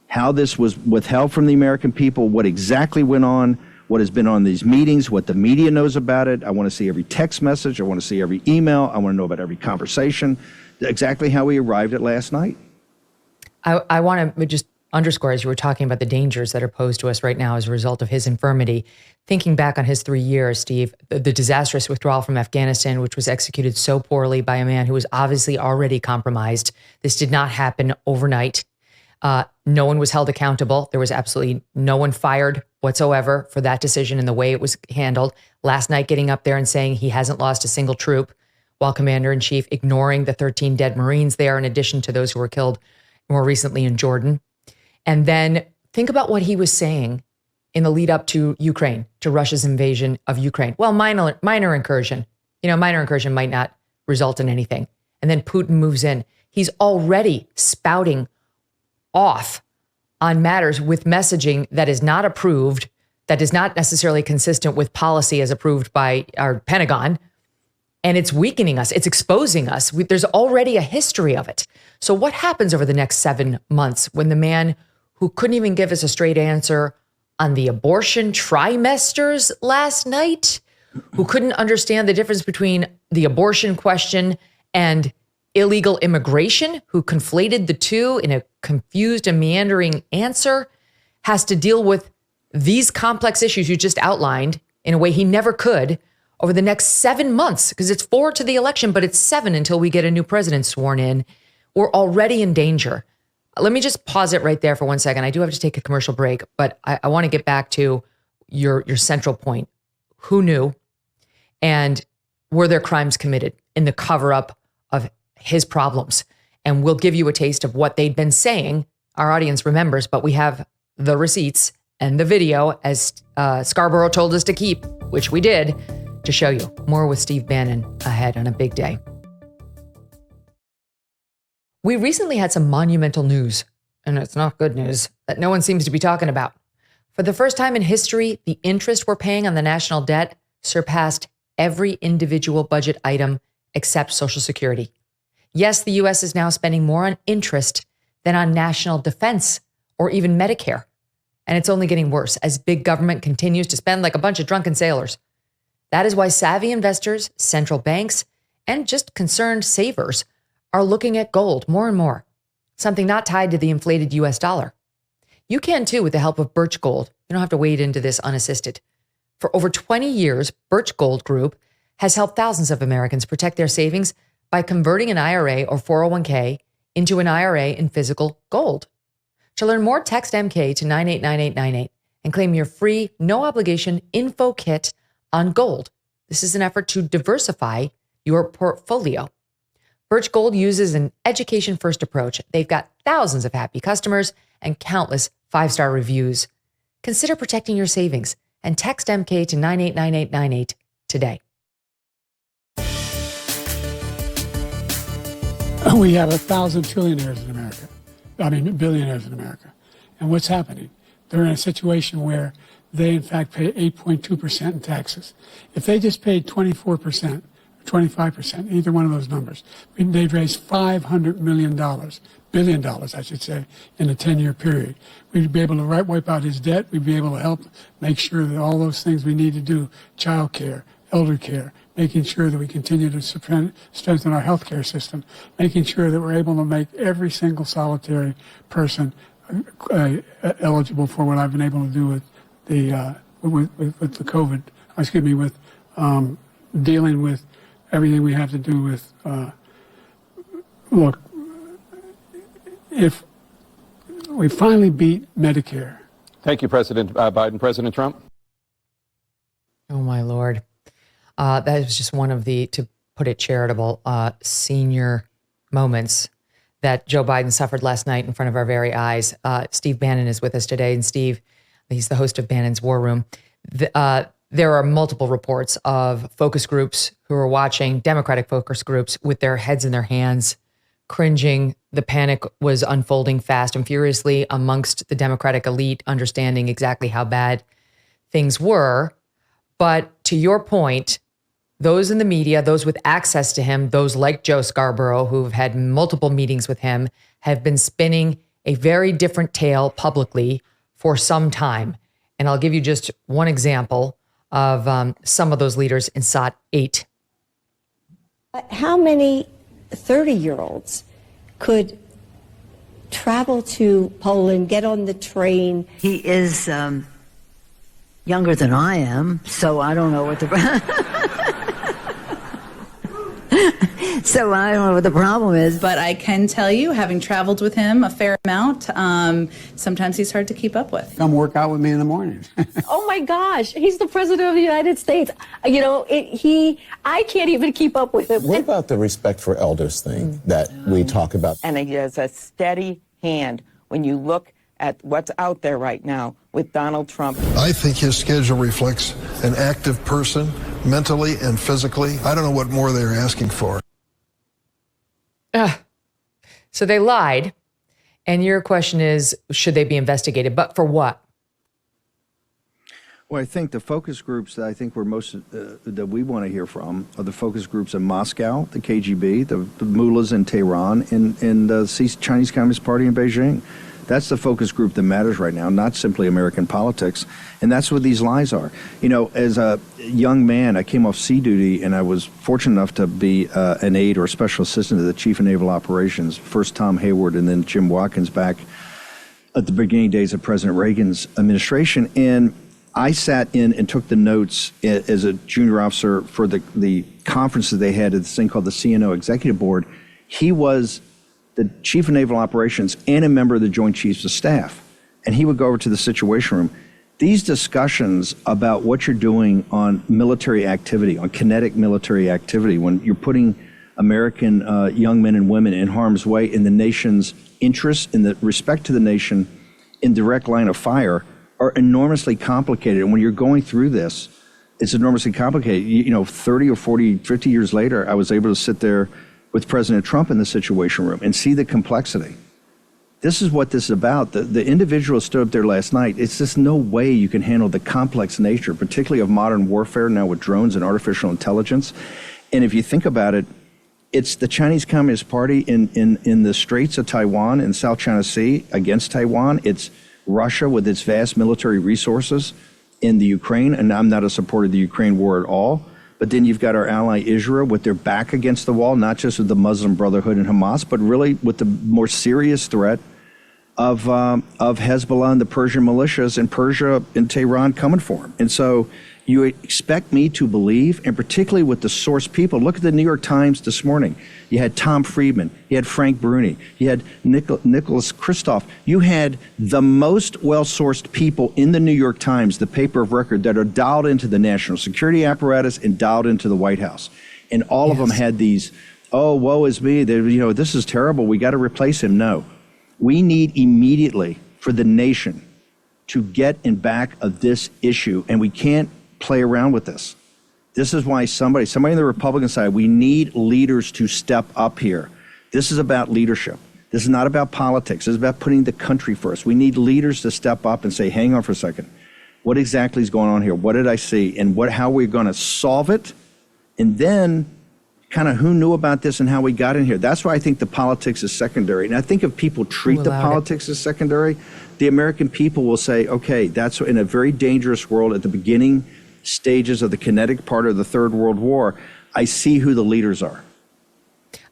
How this was withheld from the American people, what exactly went on, what has been on these meetings, what the media knows about it. I want to see every text message. I want to see every email. I want to know about every conversation, exactly how we arrived at last night. I want to just underscore, as you were talking about the dangers that are posed to us right now as a result of his infirmity, thinking back on his 3 years, Steve, the disastrous withdrawal from Afghanistan, which was executed so poorly by a man who was obviously already compromised. This did not happen overnight. No one was held accountable. There was absolutely no one fired whatsoever for that decision and the way it was handled. Last night, getting up there and saying he hasn't lost a single troop, while Commander-in-Chief ignoring the 13 dead Marines there, in addition to those who were killed more recently in Jordan. And then think about what he was saying in the lead up to Ukraine, to Russia's invasion of Ukraine. Well, minor incursion. Minor incursion might not result in anything. And then Putin moves in. He's already spouting off on matters with messaging that is not approved, that is not necessarily consistent with policy as approved by our Pentagon. And it's weakening us. It's exposing us. There's already a history of it. So what happens over the next 7 months when the man who couldn't even give us a straight answer on the abortion trimesters last night, who couldn't understand the difference between the abortion question and illegal immigration, who conflated the two in a confused and meandering answer, has to deal with these complex issues you just outlined in a way he never could over the next 7 months, because it's 4 to the election, but it's 7 until we get a new president sworn in. We're already in danger. Let me just pause it right there for 1 second. I do have to take a commercial break, but I want to get back to your central point. Who knew? And were there crimes committed in the cover-up of his problems? And we'll give you a taste of what they'd been saying. Our audience remembers, but we have the receipts and the video, as Scarborough told us to keep, which we did, to show you. More with Steve Bannon ahead on a big day. We recently had some monumental news, and it's not good news, that no one seems to be talking about. For the first time in history, the interest we're paying on the national debt surpassed every individual budget item except Social Security. Yes, the U.S. is now spending more on interest than on national defense or even Medicare. And it's only getting worse as big government continues to spend like a bunch of drunken sailors. That is why savvy investors, central banks, and just concerned savers are looking at gold more and more, something not tied to the inflated U.S. dollar. You can too with the help of Birch Gold. You don't have to wade into this unassisted. For over 20 years, Birch Gold Group has helped thousands of Americans protect their savings by converting an IRA or 401k into an IRA in physical gold. To learn more, text MK to 989898 and claim your free, no-obligation info kit on gold. This is an effort to diversify your portfolio. Birch Gold uses an education-first approach. They've got thousands of happy customers and countless 5-star reviews. Consider protecting your savings and text MK to 989898 today. We have 1,000 trillionaires in America. Billionaires in America. And what's happening? They're in a situation where they, in fact, pay 8.2% in taxes. If they just paid 24%, 25%, either one of those numbers, they'd raise $500 billion, I should say, in a 10-year period. We'd be able to wipe out his debt. We'd be able to help make sure that all those things we need to do, child care, elder care, making sure that we continue to strengthen our healthcare system, making sure that we're able to make every single solitary person eligible for what I've been able to do with the with the COVID. With dealing with everything we have to do with. Look, if we finally beat Medicare. Thank you, President Biden. President Trump. Oh, my Lord. That was just one of the, to put it charitable, senior moments that Joe Biden suffered last night in front of our very eyes. Steve Bannon is with us today. And Steve, he's the host of Bannon's War Room. There are multiple reports of focus groups who are watching, Democratic focus groups, with their heads in their hands, cringing. The panic was unfolding fast and furiously amongst the Democratic elite, understanding exactly how bad things were. But to your point, those in the media, those with access to him, those like Joe Scarborough, who've had multiple meetings with him, have been spinning a very different tale publicly for some time. And I'll give you just one example of some of those leaders in SOT 8. How many 30-year-olds could travel to Poland, get on the train? He is younger than I am, so I don't know what the... So I don't know what the problem is. But I can tell you, having traveled with him a fair amount, sometimes he's hard to keep up with. Come work out with me in the morning. Oh my gosh, he's the president of the United States. You know, I can't even keep up with him. What about the respect for elders thing that we talk about? And he has a steady hand when you look at what's out there right now with Donald Trump. I think his schedule reflects an active person, mentally and physically. I don't know what more they're asking for. So they lied. And your question is, should they be investigated? But for what? Well, I think the focus groups that I think we're most that we want to hear from are the focus groups in Moscow, the KGB, the mullahs in Tehran, and the Chinese Communist Party in Beijing. That's the focus group that matters right now, not simply American politics. And that's what these lies are. You know, as a young man, I came off sea duty, and I was fortunate enough to be an aide or a special assistant to the Chief of Naval Operations, first Tom Hayward and then Jim Watkins back at the beginning days of President Reagan's administration. And I sat in and took the notes as a junior officer for the conferences they had at this thing called the CNO Executive Board. He was the Chief of Naval Operations and a member of the Joint Chiefs of Staff. And he would go over to the Situation Room. These discussions about what you're doing on military activity, on kinetic military activity, when you're putting American young men and women in harm's way in the nation's interests, in the respect to the nation, in direct line of fire, are enormously complicated. And when you're going through this, it's enormously complicated. You know, 30 or 40, 50 years later, I was able to sit there with President Trump in the Situation Room and see the complexity. This is what this is about. The individual stood up there last night. It's just no way you can handle the complex nature, particularly of modern warfare now with drones and artificial intelligence. And if you think about it, it's the Chinese Communist Party in the Straits of Taiwan and South China Sea against Taiwan. It's Russia with its vast military resources in the Ukraine. And I'm not a supporter of the Ukraine war at all. But then you've got our ally Israel with their back against the wall, not just with the Muslim Brotherhood and Hamas, but really with the more serious threat of Hezbollah and the Persian militias in Persia and Tehran coming for them. And so you expect me to believe, and particularly with the source people, look at the New York Times this morning. You had Tom Friedman, you had Frank Bruni, you had Nicholas Kristof. You had the most well-sourced people in the New York Times, the paper of record, that are dialed into the national security apparatus and dialed into the White House. And all of them had these, oh, woe is me, this is terrible, we got to replace him. No. We need immediately for the nation to get in back of this issue, and we can't play around with this. This is why somebody on the Republican side, we need leaders to step up here. This is about leadership. This is not about politics. This is about putting the country first. We need leaders to step up and say, hang on for a second. What exactly is going on here? What did I see? And how we're going to solve it? And then kind of who knew about this and how we got in here. That's why I think the politics is secondary. And I think if people treat the politics as secondary, the American people will say, okay, that's in a very dangerous world at the beginning stages of the kinetic part of the Third World War. I see who the leaders are.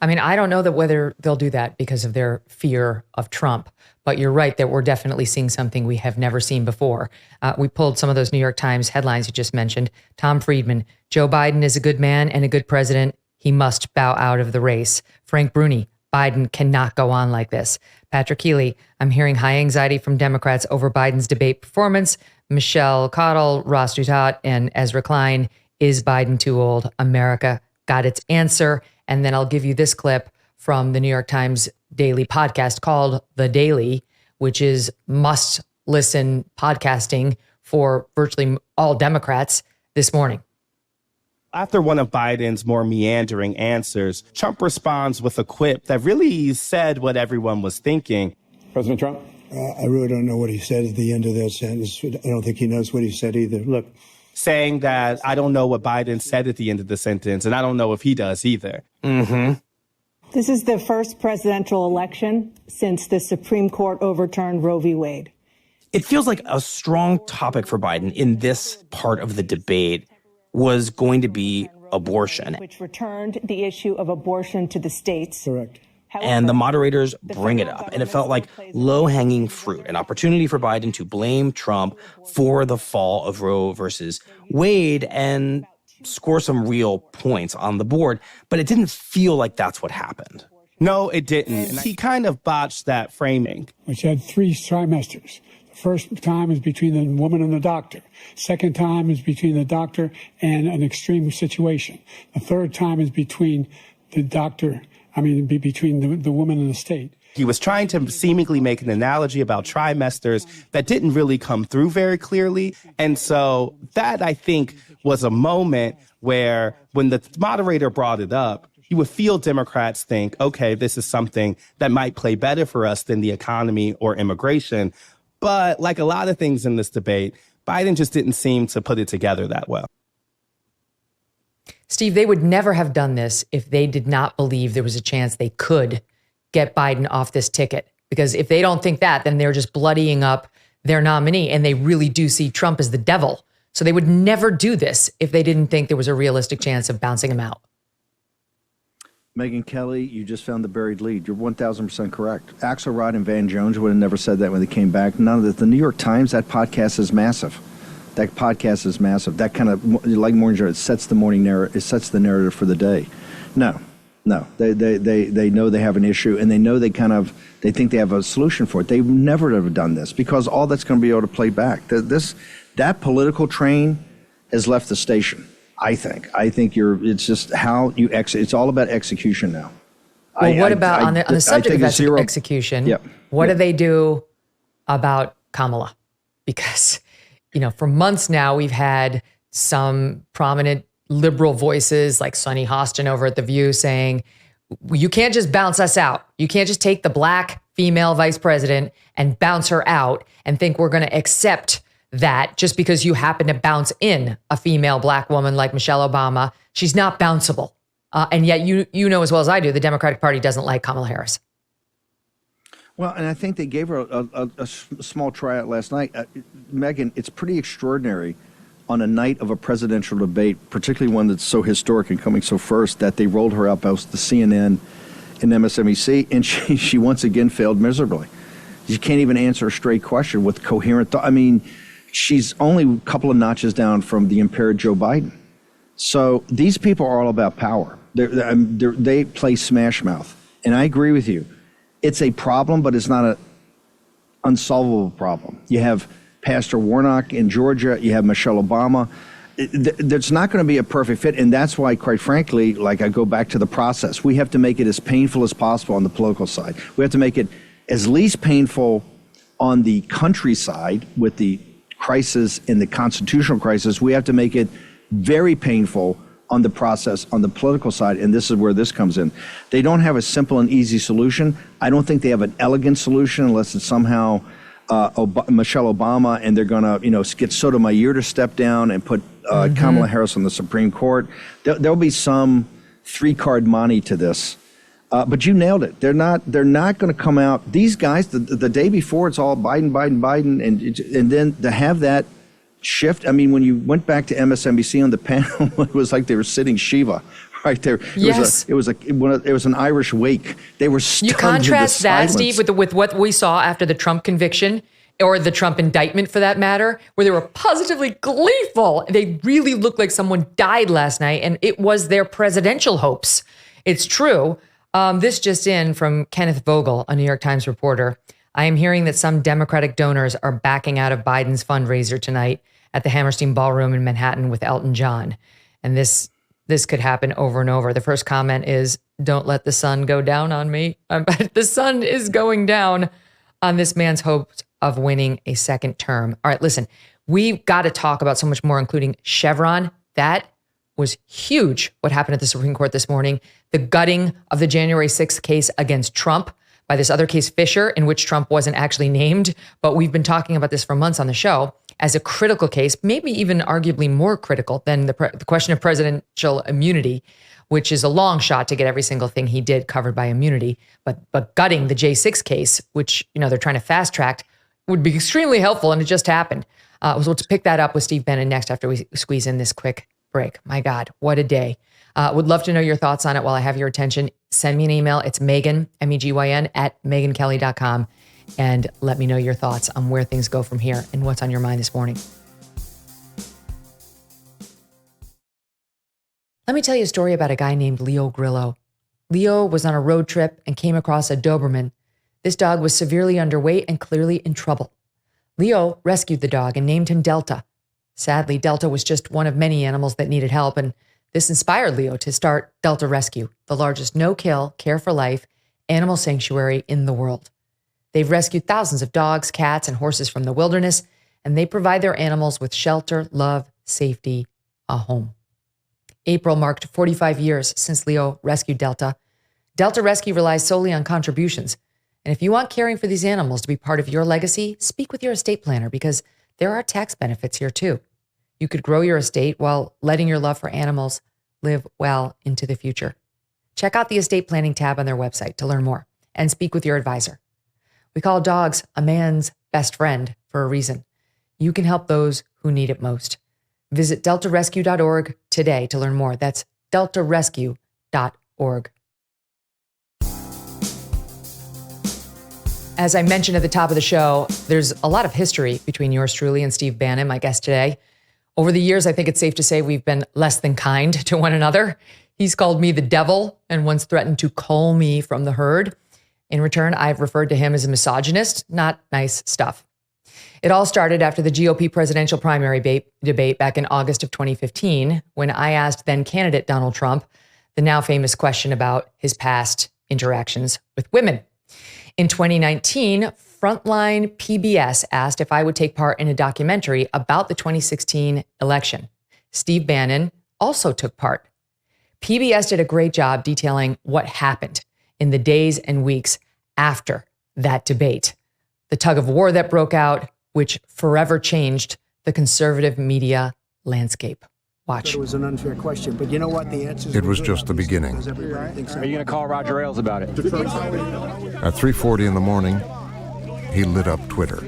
I mean, I don't know that whether they'll do that because of their fear of Trump, but you're right that we're definitely seeing something we have never seen before. We pulled some of those New York Times headlines you just mentioned. Tom Friedman, Joe Biden is a good man and a good president. He must bow out of the race. Frank Bruni, Biden cannot go on like this. Patrick Healy, I'm hearing high anxiety from Democrats over Biden's debate performance. Michelle Cottle, Ross Douthat, and Ezra Klein, is Biden too old? America got its answer. And then I'll give you this clip from the New York Times daily podcast called The Daily, which is must-listen podcasting for virtually all Democrats this morning. After one of Biden's more meandering answers, Trump responds with a quip that really said what everyone was thinking. President Trump? I really don't know what he said at the end of that sentence. I don't think he knows what he said either. Look. Saying that I don't know what Biden said at the end of the sentence, and I don't know if he does either. Mm-hmm. This is the first presidential election since the Supreme Court overturned Roe v. Wade. It feels like a strong topic for Biden in this part of the debate was going to be abortion. Which returned the issue of abortion to the states. Correct. And the moderators bring it up. And it felt like low-hanging fruit, an opportunity for Biden to blame Trump for the fall of Roe versus Wade. And score some real points on the board, but it didn't feel like that's what happened. No, it didn't. And he kind of botched that framing. Which had 3 trimesters. The first time is between the woman and the doctor. Second time is between the doctor and an extreme situation. The third time is between the doctor, between the woman and the state. He was trying to seemingly make an analogy about trimesters that didn't really come through very clearly. And so that, I think, was a moment where when the moderator brought it up, you would feel Democrats think, okay, this is something that might play better for us than the economy or immigration. But like a lot of things in this debate, Biden just didn't seem to put it together that well. Steve, they would never have done this if they did not believe there was a chance they could get Biden off this ticket. Because if they don't think that, then they're just bloodying up their nominee, and they really do see Trump as the devil. So they would never do this if they didn't think there was a realistic chance of bouncing him out. Megyn Kelly, you just found the buried lead. You're 1,000% correct. Axelrod and Van Jones would have never said that when they came back. None of that. The New York Times, that podcast is massive. That podcast is massive. That kind of, like morning show, it sets the morning narrative. It sets the narrative for the day. No. They know they have an issue, and they know they think they have a solution for it. They've never ever done this because all that's going to be able to play back. That political train has left the station. I think it's just how you exit. It's all about execution now. Well, what about on the subject of execution? Yep. What do they do about Kamala? Because, for months now, we've had some prominent liberal voices like Sonny Hostin over at The View saying, you can't just bounce us out. You can't just take the black female vice president and bounce her out and think we're going to accept that just because you happen to bounce in a female black woman like Michele Obama. She's not bounceable. And yet you know as well as I do, the Democratic Party doesn't like Kamala Harris. Well, and I think they gave her a small tryout last night. Megyn, it's pretty extraordinary on a night of a presidential debate, particularly one that's so historic and coming so first, that they rolled her up both the CNN and MSNBC, and she once again failed miserably. You can't even answer a straight question with coherent thought. She's only a couple of notches down from the impaired Joe Biden. So these people are all about power. They play smash mouth. And I agree with you. It's a problem, but it's not an unsolvable problem. You have Pastor Warnock in Georgia. You have Michele Obama. There's not going to be a perfect fit. And that's why, quite frankly, I go back to the process. We have to make it as painful as possible on the political side. We have to make it as least painful on the country side with the crisis and the constitutional crisis. We have to make it very painful on the process, on the political side, and this is where this comes in. They don't have a simple and easy solution. I don't think they have an elegant solution unless it's somehow Michele Obama, and they're going to get Sotomayor to step down and put Kamala Harris on the Supreme Court. There'll be some 3-card monte to this. But you nailed it. They're not going to come out. These guys, the day before, it's all Biden, and then to have that shift. When you went back to MSNBC on the panel, it was like they were sitting Shiva right there. Yes. It was an Irish wake. They were stunned. You contrast that, silence. Steve, with what we saw after the Trump conviction, or the Trump indictment for that matter, where they were positively gleeful. They really looked like someone died last night, and it was their presidential hopes. It's true. This just in from Kenneth Vogel, a New York Times reporter. I am hearing that some Democratic donors are backing out of Biden's fundraiser tonight at the Hammerstein Ballroom in Manhattan with Elton John. And this could happen over and over. The first comment is, don't let the sun go down on me. But the sun is going down on this man's hopes of winning a second term. All right, listen, we've got to talk about so much more, including Chevron. That was huge, what happened at the Supreme Court this morning. The gutting of the January 6th case against Trump by this other case, Fischer, in which Trump wasn't actually named. But we've been talking about this for months on the show as a critical case, maybe even arguably more critical than the question of presidential immunity, which is a long shot to get every single thing he did covered by immunity. But gutting the J6 case, which they're trying to fast track, would be extremely helpful, and it just happened. We'll pick that up with Steve Bannon next after we squeeze in this quick break. My God, what a day. Would love to know your thoughts on it while I have your attention. Send me an email. It's Megyn, MEGYN, @MegynKelly.com. And let me know your thoughts on where things go from here and what's on your mind this morning. Let me tell you a story about a guy named Leo Grillo. Leo was on a road trip and came across a Doberman. This dog was severely underweight and clearly in trouble. Leo rescued the dog and named him Delta. Sadly, Delta was just one of many animals that needed help, and this inspired Leo to start Delta Rescue, the largest no-kill, care-for-life animal sanctuary in the world. They've rescued thousands of dogs, cats, and horses from the wilderness, and they provide their animals with shelter, love, safety, a home. April marked 45 years since Leo rescued Delta. Delta Rescue relies solely on contributions. And if you want caring for these animals to be part of your legacy, speak with your estate planner because there are tax benefits here too. You could grow your estate while letting your love for animals live well into the future. Check out the estate planning tab on their website to learn more and speak with your advisor. We call dogs a man's best friend for a reason. You can help those who need it most. Visit deltarescue.org today to learn more. That's deltarescue.org. As I mentioned at the top of the show, there's a lot of history between yours truly and Steve Bannon, my guest today. Over the years, I think it's safe to say we've been less than kind to one another. He's called me the devil and once threatened to cull me from the herd. In return, I've referred to him as a misogynist. Not nice stuff. It all started after the GOP presidential primary debate back in August of 2015, when I asked then candidate Donald Trump the now famous question about his past interactions with women. In 2019, Frontline PBS asked if I would take part in a documentary about the 2016 election. Steve Bannon also took part. PBS did a great job detailing what happened in the days and weeks after that debate. The tug of war that broke out, which forever changed the conservative media landscape. Watch. It was an unfair question, but you know what? The answer. It was just the beginning. Are you going to call Roger Ailes about it? At 3:40 in the morning, he lit up Twitter.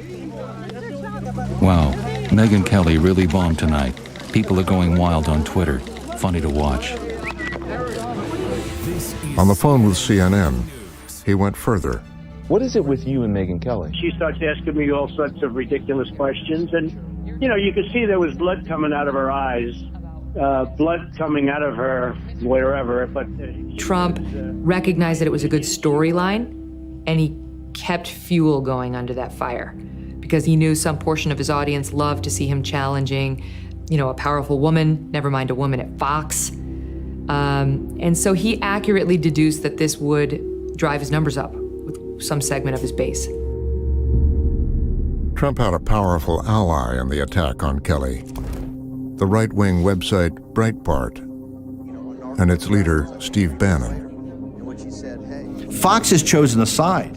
Wow, Megyn Kelly really bombed tonight. People are going wild on Twitter. Funny to watch. On the phone with CNN, he went further. What is it with you and Megyn Kelly? She starts asking me all sorts of ridiculous questions, and, you know, you could see there was blood coming out of her eyes, blood coming out of her wherever, but... Trump recognized that it was a good storyline, and he kept fuel going under that fire because he knew some portion of his audience loved to see him challenging, a powerful woman, never mind a woman at Fox. And so he accurately deduced that this would drive his numbers up with some segment of his base. Trump had a powerful ally in the attack on Kelly, the right-wing website Breitbart, and its leader, Steve Bannon. Fox has chosen a side.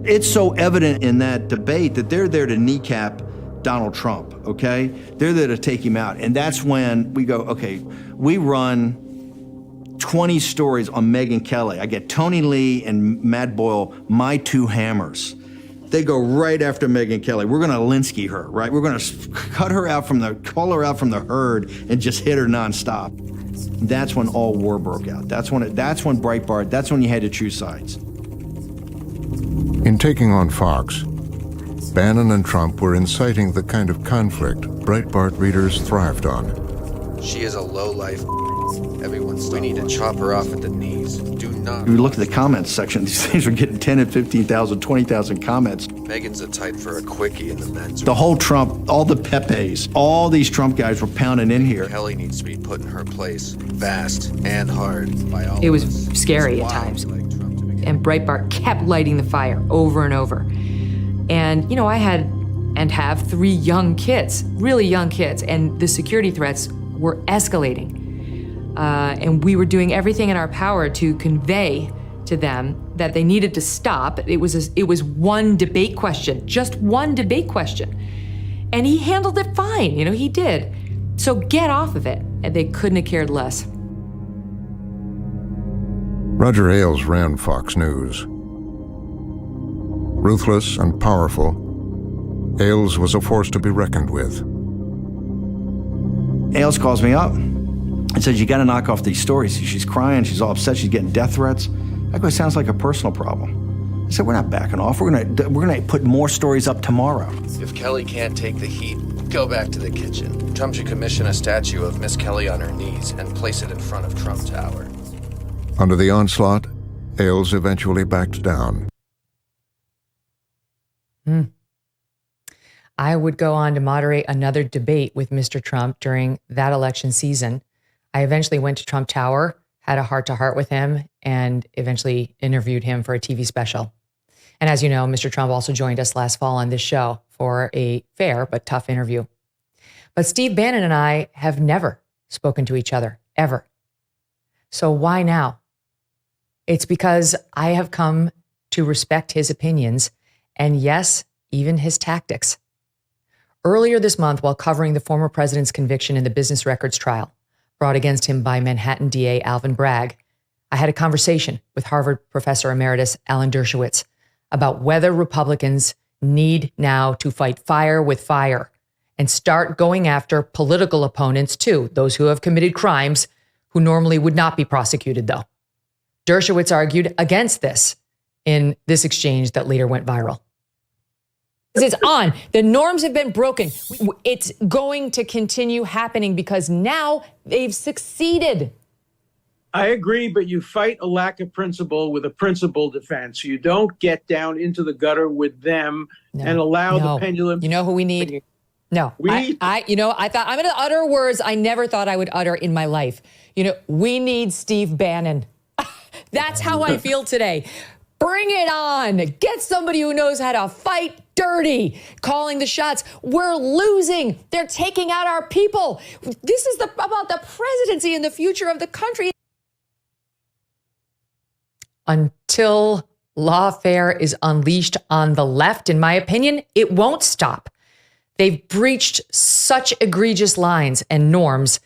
It's so evident in that debate that they're there to kneecap Donald Trump, okay? They're there to take him out. And that's when we go, okay, we run 20 stories on Megyn Kelly. I get Tony Lee and Matt Boyle, my two hammers. They go right after Megyn Kelly. We're gonna Linsky her, right? We're gonna call her out from the herd and just hit her nonstop. That's when all war broke out. That's when Breitbart, that's when you had to choose sides. In taking on Fox, Bannon and Trump were inciting the kind of conflict Breitbart readers thrived on. She is a lowlife. We need to chop her off at the knees. Do not. You look at the comments section, these things are getting 10 and 15,000, 20,000 comments. Megyn's a type for a quickie in the men's. The whole Trump, all the Pepes, all these Trump guys were pounding in here. Kelly needs to be put in her place, fast and hard by all. It was scary at times. And Breitbart kept lighting the fire over and over. And, I had and have 3 young kids, really young kids, and the security threats were escalating. And we were doing everything in our power to convey to them that they needed to stop. It was one debate question, just one debate question. And he handled it fine, he did. So get off of it. And they couldn't have cared less. Roger Ailes ran Fox News. Ruthless and powerful, Ailes was a force to be reckoned with. Ailes calls me up and says, you got to knock off these stories. She's crying, she's all upset, she's getting death threats. I go, it sounds like a personal problem. I said, we're not backing off. We're gonna put more stories up tomorrow. If Kelly can't take the heat, Go back to the kitchen. Trump should commission a statue of Miss Kelly on her knees and place it in front of Trump Tower. Under the onslaught, Ailes eventually backed down. I would go on to moderate another debate with Mr. Trump during that election season. I eventually went to Trump Tower, had a heart-to-heart with him, and eventually interviewed him for a TV special. And as you know, Mr. Trump also joined us last fall on this show for a fair but tough interview. But Steve Bannon and I have never spoken to each other, ever. So why now? It's because I have come to respect his opinions and, yes, even his tactics. Earlier this month, while covering the former president's conviction in the business records trial brought against him by Manhattan DA Alvin Bragg, I had a conversation with Harvard professor emeritus Alan Dershowitz about whether Republicans need now to fight fire with fire and start going after political opponents too, those who have committed crimes who normally would not be prosecuted, though. Dershowitz argued against this in this exchange that later went viral. It's on. The norms have been broken. It's going to continue happening because now they've succeeded. I agree, but you fight a lack of principle with a principled defense. You don't get down into the gutter with them and allow the pendulum. You know who we need? No, I thought I'm going to utter words I never thought I would utter in my life. We need Steve Bannon. That's how I feel today. Bring it on. Get somebody who knows how to fight dirty, calling the shots. We're losing. They're taking out our people. This is about the presidency and the future of the country. Until lawfare is unleashed on the left, in my opinion, it won't stop. They've breached such egregious lines and norms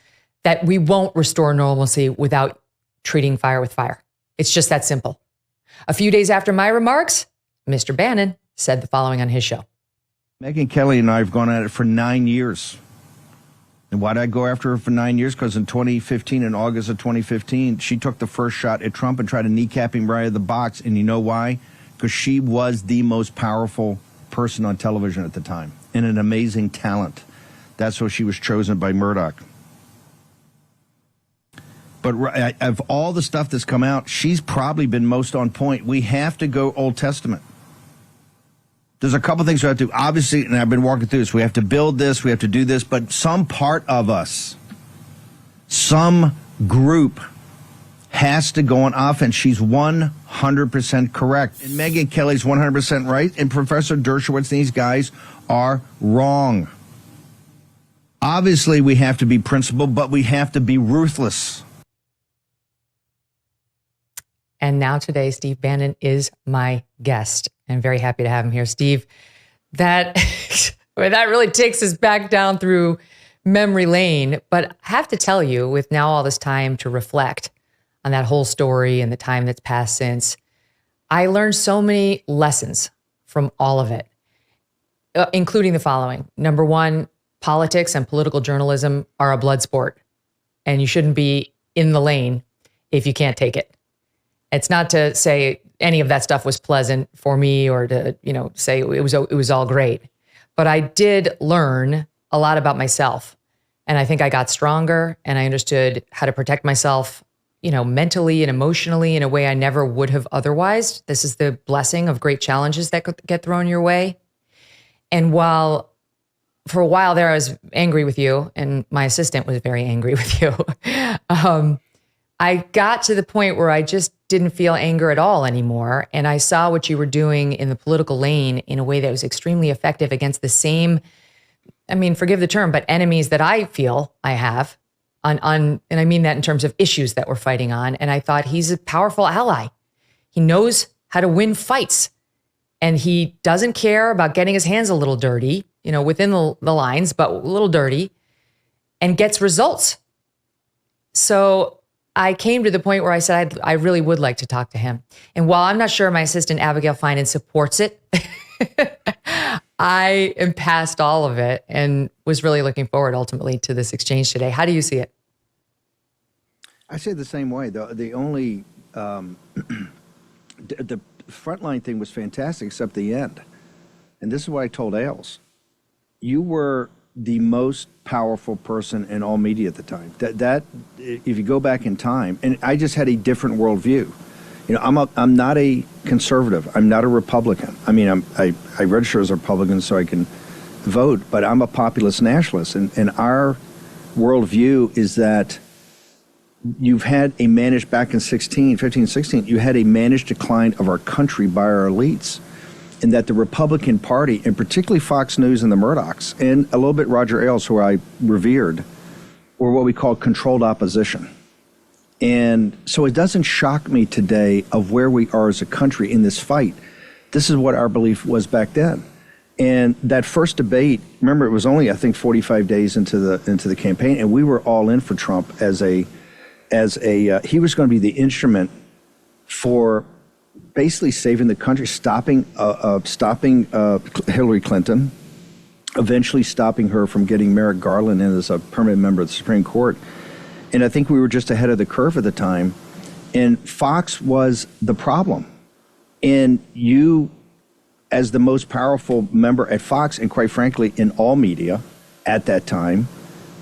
that we won't restore normalcy without treating fire with fire. It's just that simple. A few days after my remarks, Mr. Bannon said the following on his show. Megyn Kelly and I have gone at it for 9 years. And why did I go after her for 9 years? Because in 2015, in August of 2015, she took the first shot at Trump and tried to kneecap him right out of the box. And you know why? Because she was the most powerful person on television at the time and an amazing talent. That's why she was chosen by Murdoch. But of all the stuff that's come out, she's probably been most on point. We have to go Old Testament. There's a couple things we have to do. Obviously, and I've been walking through this, we have to build this, we have to do this, but some part of us, some group has to go on offense. She's 100% correct. And Megyn Kelly's 100% right, and Professor Dershowitz and these guys are wrong. Obviously, we have to be principled, but we have to be ruthless. And now today, Steve Bannon is my guest. I'm very happy to have him here. Steve, that really takes us back down through memory lane. But I have to tell you, with now all this time to reflect on that whole story and the time that's passed since, I learned so many lessons from all of it, including the following. Number one, politics and political journalism are a blood sport, and you shouldn't be in the lane if you can't take it. It's not to say any of that stuff was pleasant for me or to, say it was all great. But I did learn a lot about myself. And I think I got stronger and I understood how to protect myself, mentally and emotionally in a way I never would have otherwise. This is the blessing of great challenges that could get thrown your way. And for a while there, I was angry with you and my assistant was very angry with you. I got to the point where I just didn't feel anger at all anymore. And I saw what you were doing in the political lane in a way that was extremely effective against the same, forgive the term, but enemies that I feel I have and I mean that in terms of issues that we're fighting on. And I thought he's a powerful ally. He knows how to win fights and he doesn't care about getting his hands a little dirty, within the lines, but a little dirty, and gets results. So I came to the point where I said, I really would like to talk to him. And while I'm not sure my assistant, Abigail Finan, supports it, I am past all of it and was really looking forward ultimately to this exchange today. How do you see it? I say the same way. The only, the frontline thing was fantastic except the end. And this is what I told Ailes. You were the most powerful person in all media at the time. That if you go back in time, and I just had a different worldview. I'm not a conservative. I'm not a Republican. I mean, I register as a Republican so I can vote, but I'm a populist nationalist. And our worldview is that you've had a managed, back in 15, 16, you had a managed decline of our country by our elites. And that the Republican Party, and particularly Fox News and the Murdochs, and a little bit Roger Ailes, who I revered, were what we call controlled opposition. And so it doesn't shock me today of where we are as a country in this fight. This is what our belief was back then. And that first debate, remember, it was only, I think, 45 days into the campaign, and we were all in for Trump as he was going to be the instrument for basically saving the country, stopping Hillary Clinton, eventually stopping her from getting Merrick Garland in as a permanent member of the Supreme Court. And I think we were just ahead of the curve at the time. And Fox was the problem. And you, as the most powerful member at Fox, and quite frankly, in all media at that time,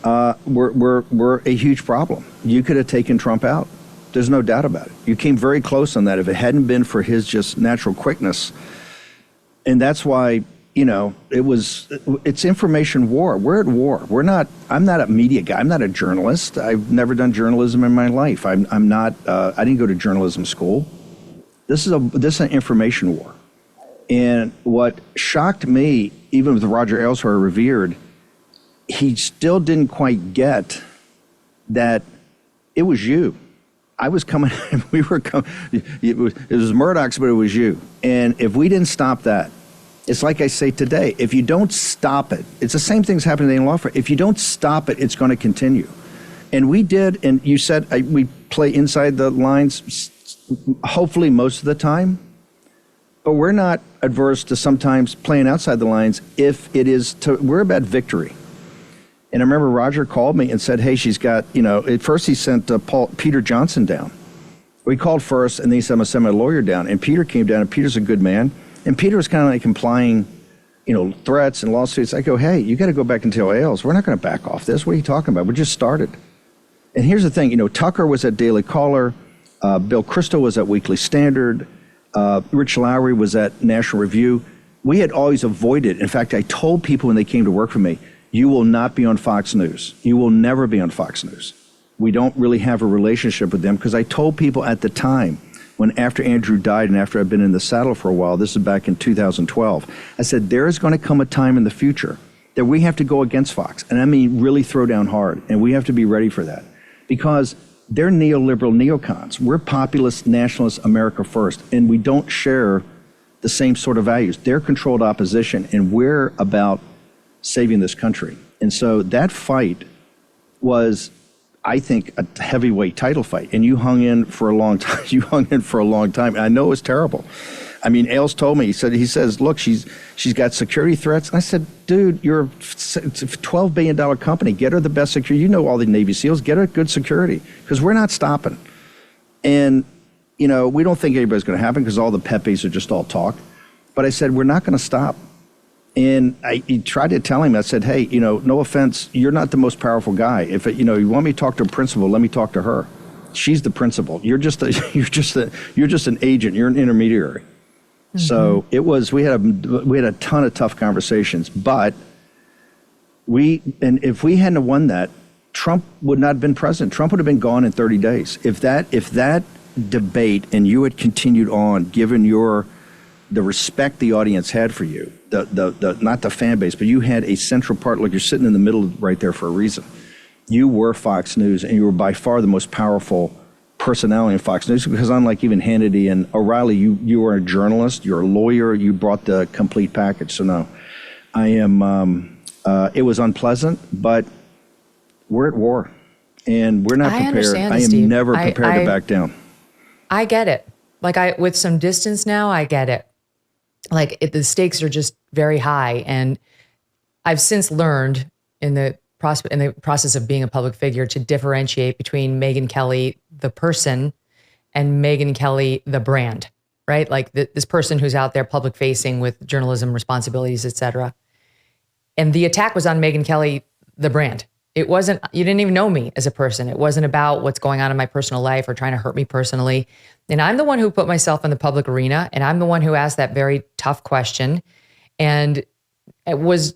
were a huge problem. You could have taken Trump out. There's no doubt about it. You came very close on that if it hadn't been for his just natural quickness. And that's why, it's information war. We're at war. I'm not a media guy. I'm not a journalist. I've never done journalism in my life. I didn't go to journalism school. This is an information war. And what shocked me, even with Roger Ailes, who I revered, he still didn't quite get that it was you. I was coming, we were coming, it was Murdoch's, but it was you. And if we didn't stop that, it's like I say today, if you don't stop it, it's the same thing's happening in Lawfare. If you don't stop it, it's going to continue. And we did, and you said we play inside the lines, hopefully most of the time, but we're not adverse to sometimes playing outside the lines if it is we're about victory. And I remember Roger called me and said, hey, she's got, at first he sent Peter Johnson down. We called first, and then he said, I'm going to send my lawyer down. And Peter came down, and Peter's a good man. And Peter was kind of like implying, threats and lawsuits. I go, hey, you got to go back and tell Ailes, we're not going to back off this. What are you talking about? We just started. And here's the thing, Tucker was at Daily Caller. Bill Kristol was at Weekly Standard. Rich Lowry was at National Review. We had always avoided, in fact, I told people when they came to work for me, you will not be on Fox News. You will never be on Fox News. We don't really have a relationship with them because I told people at the time, when after Andrew died and after I'd been in the saddle for a while, this is back in 2012, I said, there is going to come a time in the future that we have to go against Fox. And I mean, really throw down hard. And we have to be ready for that because they're neoliberal neocons. We're populist, nationalist, America first. And we don't share the same sort of values. They're controlled opposition, and we're about saving this country. And so that fight was, I think, a heavyweight title fight. And you hung in for a long time. And I know it was terrible. I mean, Ailes told me, he says, look, she's got security threats. And I said, dude, you're a $12 billion company. Get her the best security. You know all the Navy SEALs. Get her good security because we're not stopping. And, we don't think anybody's going to happen because all the Pepes are just all talk. But I said, we're not going to stop. And I tried to tell him, I said, hey, no offense, you're not the most powerful guy. If, you want me to talk to a principal, let me talk to her. She's the principal. You're just an agent. You're an intermediary. Mm-hmm. So it was, we had a ton of tough conversations, but if we hadn't won that, Trump would not have been president. Trump would have been gone in 30 days. If that debate and you had continued on, given the respect the audience had for you, not the fan base, but you had a central part, like you're sitting in the middle right there for a reason. You were Fox News, and you were by far the most powerful personality in Fox News, because unlike even Hannity and O'Reilly, you were a journalist, you're a lawyer, you brought the complete package. So no, it was unpleasant, but we're at war, and we're not prepared. I am Steve. Never prepared to back down. I get it. With some distance now, I get it. The stakes are just very high. And I've since learned in the process of being a public figure to differentiate between Megyn Kelly, the person, and Megyn Kelly, the brand, right? This person who's out there public facing with journalism responsibilities, et cetera. And the attack was on Megyn Kelly, the brand. It wasn't, you didn't even know me as a person. It wasn't about what's going on in my personal life or trying to hurt me personally. And I'm the one who put myself in the public arena, and I'm the one who asked that very tough question, and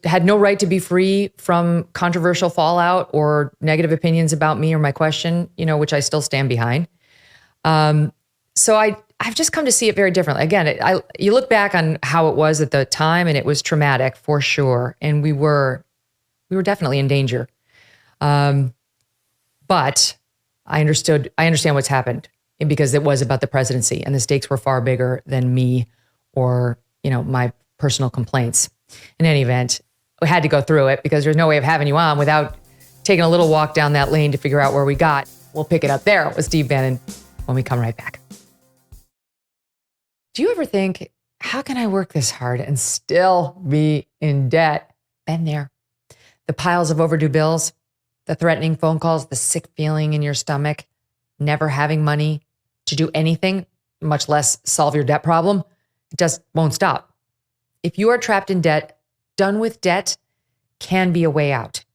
had no right to be free from controversial fallout or negative opinions about me or my question, which I still stand behind. So I've just come to see it very differently. Again, you look back on how it was at the time, and it was traumatic for sure, and we were definitely in danger. But I understand what's happened, because it was about the presidency, and the stakes were far bigger than me or, my personal complaints. In any event, we had to go through it because there's no way of having you on without taking a little walk down that lane to figure out where we got. We'll pick it up there with Steve Bannon when we come right back. Do you ever think, how can I work this hard and still be in debt? Been there. The piles of overdue bills, the threatening phone calls, the sick feeling in your stomach, never having money to do anything, much less solve your debt problem. It just won't stop. If you are trapped in debt, Done with Debt can be a way out.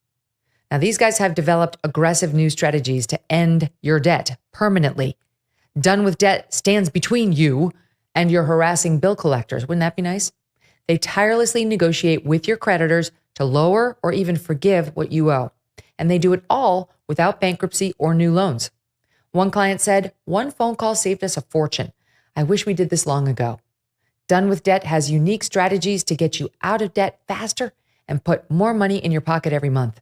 Now, these guys have developed aggressive new strategies to end your debt permanently. Done with Debt stands between you and your harassing bill collectors. Wouldn't that be nice? They tirelessly negotiate with your creditors to lower or even forgive what you owe. And they do it all without bankruptcy or new loans. One client said, "One phone call saved us a fortune. I wish we did this long ago." Done with Debt has unique strategies to get you out of debt faster and put more money in your pocket every month.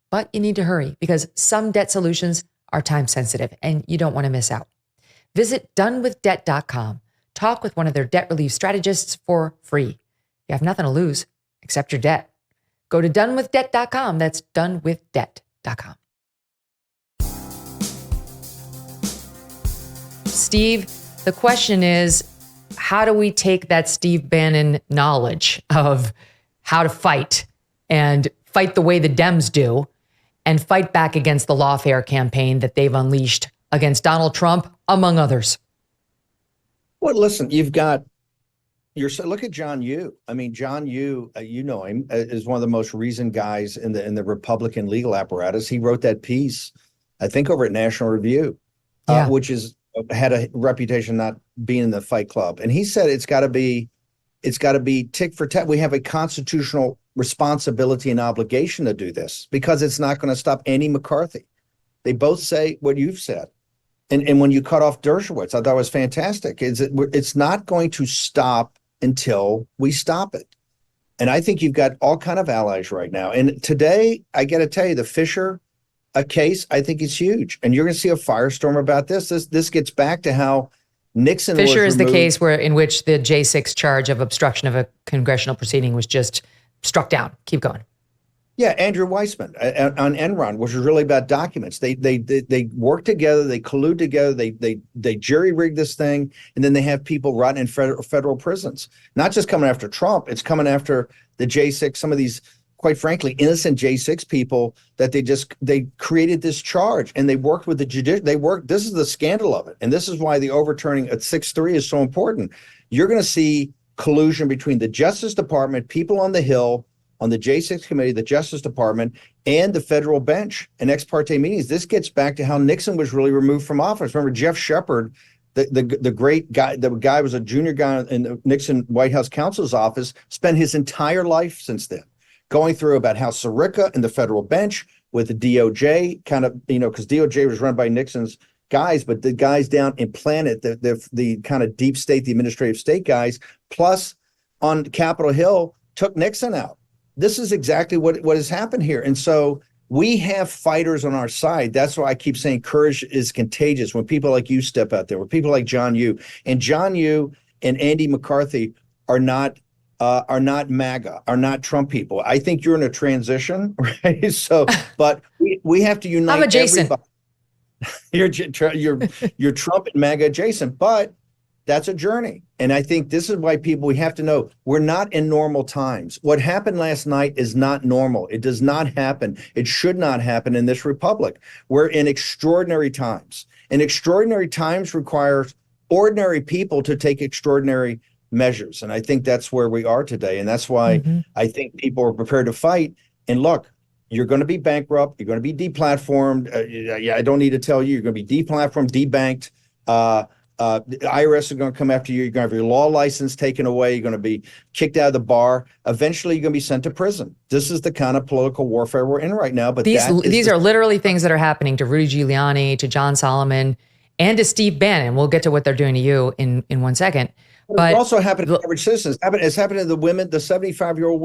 But you need to hurry because some debt solutions are time sensitive and you don't want to miss out. Visit donewithdebt.com. Talk with one of their debt relief strategists for free. You have nothing to lose except your debt. Go to donewithdebt.com. That's donewithdebt.com. Steve, the question is, how do we take that Steve Bannon knowledge of how to fight and fight the way the Dems do and fight back against the Lawfare campaign that they've unleashed against Donald Trump, among others? Well, listen, look at John Yoo. I mean, John Yoo, you know him, is one of the most reasoned guys in the Republican legal apparatus. He wrote that piece, I think, over at National Review, which had a reputation not being in the Fight Club. And he said it's got to be tick for tack. We have a constitutional responsibility and obligation to do this because it's not going to stop Andy McCarthy. They both say what you've said. And when you cut off Dershowitz, I thought it was fantastic. It's not going to stop until we stop it. And I think you've got all kind of allies right now. And today, I got to tell you, the Fischer case, I think is huge. And you're going to see a firestorm about this. This gets back to how Nixon Fischer was is the case in which the J6 charge of obstruction of a congressional proceeding was just struck down. Keep going. Yeah, Andrew Weissman on Enron, which was really about documents. They work together, they collude together, they jury rig this thing, and then they have people rotting in federal prisons. Not just coming after Trump, it's coming after the J6. Some of these, quite frankly, innocent J6 people that they created this charge, and they worked with the judicial. This is the scandal of it, and this is why the overturning at 6-3 is so important. You're going to see collusion between the Justice Department, people on the Hill, on the J6 committee, the Justice Department, and the federal bench and ex parte meetings. This gets back to how Nixon was really removed from office. Remember, Jeff Shepard, the great guy, the guy was a junior guy in the Nixon White House counsel's office, spent his entire life since then going through about how Sirica and the federal bench with the DOJ kind of, because DOJ was run by Nixon's guys, but the guys down in Planet, the kind of deep state, the administrative state guys, plus on Capitol Hill, took Nixon out. This is exactly what has happened here. And so we have fighters on our side. That's why I keep saying courage is contagious when people like you step out there, when people like John Yoo. And John Yoo and Andy McCarthy are not MAGA, are not Trump people. I think you're in a transition, right? So, but we have to unite. I'm adjacent. You're Trump and MAGA adjacent, but that's a journey. And I think this is why we have to know we're not in normal times. What happened last night is not normal. It does not happen. It should not happen in this republic. We're in extraordinary times. And extraordinary times requires ordinary people to take extraordinary measures. And I think that's where we are today. And that's why I think people are prepared to fight. And look, you're going to be bankrupt. You're going to be deplatformed. I don't need to tell you, you're going to be deplatformed, debanked. The IRS are going to come after you. You're going to have your law license taken away. You're going to be kicked out of the bar. Eventually, you're going to be sent to prison. This is the kind of political warfare we're in right now. But these are literally things that are happening to Rudy Giuliani, to John Solomon, and to Steve Bannon. We'll get to what they're doing to you in 1 second. But it also happened to average citizens. It's happened to the women, the 75-year-old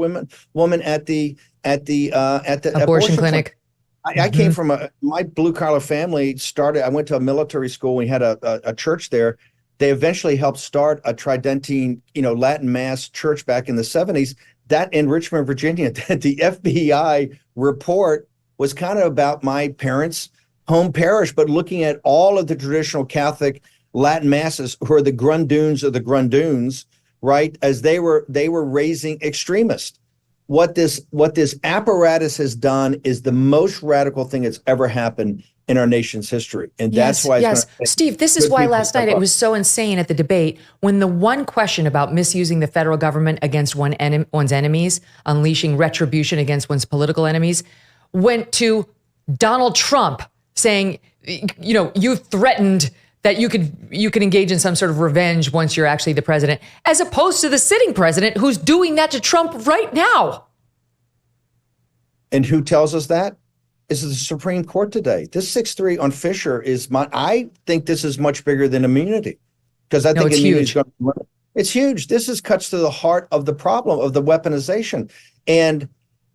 woman at the abortion clinic. I came from my blue collar family started. I went to a military school. We had a church there. They eventually helped start a Tridentine, Latin Mass church back in the 70s. That in Richmond, Virginia, the FBI report was kind of about my parents' home parish, but looking at all of the traditional Catholic Latin masses who are the Grundoons of the Grundoons, right? As they were raising extremists. What this apparatus has done is the most radical thing that's ever happened in our nation's history. And that's why Steve, this is why last night it was so insane at the debate when the one question about misusing the federal government against one's enemies, unleashing retribution against one's political enemies, went to Donald Trump saying, you threatened that you could engage in some sort of revenge once you're actually the president, as opposed to the sitting president who's doing that to Trump right now. And who tells us that? Is the Supreme Court today. This 6-3 on Fischer I think this is much bigger than immunity, because I think immunity is it's huge. This cuts to the heart of the problem of the weaponization. And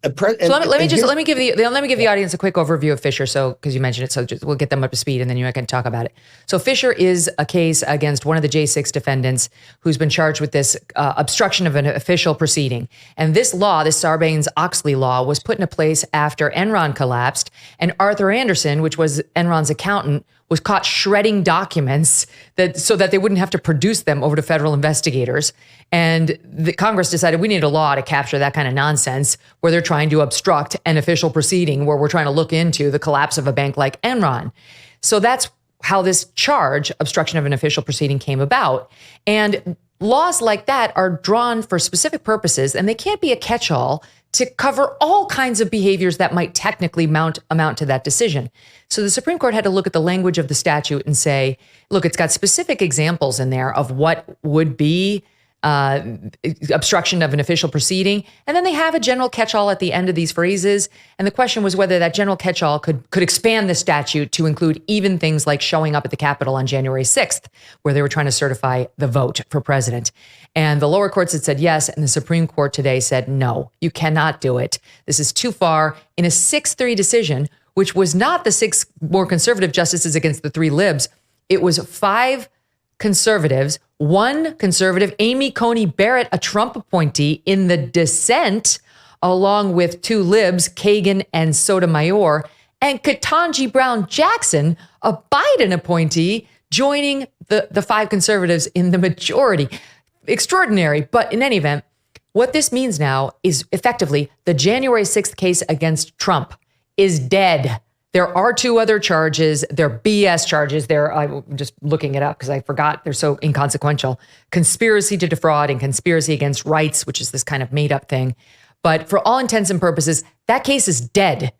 let me give the audience a quick overview of Fischer, because you mentioned it, so we'll get them up to speed, and then you and I can talk about it. So Fischer is a case against one of the J6 defendants who's been charged with this obstruction of an official proceeding. And this law, this Sarbanes-Oxley law, was put into place after Enron collapsed, and Arthur Andersen, which was Enron's accountant, was caught shredding documents so that they wouldn't have to produce them over to federal investigators. And the Congress decided we need a law to capture that kind of nonsense where they're trying to obstruct an official proceeding where we're trying to look into the collapse of a bank like Enron. So that's how this charge, obstruction of an official proceeding, came about. And laws like that are drawn for specific purposes, and they can't be a catch-all to cover all kinds of behaviors that might technically amount to that decision. So the Supreme Court had to look at the language of the statute and say, look, it's got specific examples in there of what would be obstruction of an official proceeding. And then they have a general catch-all at the end of these phrases. And the question was whether that general catch-all could expand the statute to include even things like showing up at the Capitol on January 6th, where they were trying to certify the vote for president. And the lower courts had said yes, and the Supreme Court today said, no, you cannot do it. This is too far. In a 6-3 decision, which was not the 6 more conservative justices against the 3 libs, it was 5 conservatives, 1 conservative, Amy Coney Barrett, a Trump appointee, in the dissent, along with 2 libs, Kagan and Sotomayor, and Ketanji Brown Jackson, a Biden appointee, joining the 5 conservatives in the majority. Extraordinary. But in any event, what this means now is effectively the January 6th case against Trump is dead. There are 2 other charges. They're BS charges. I'm just looking it up because I forgot. They're so inconsequential. Conspiracy to defraud and conspiracy against rights, which is this kind of made up thing. But for all intents and purposes, that case is dead.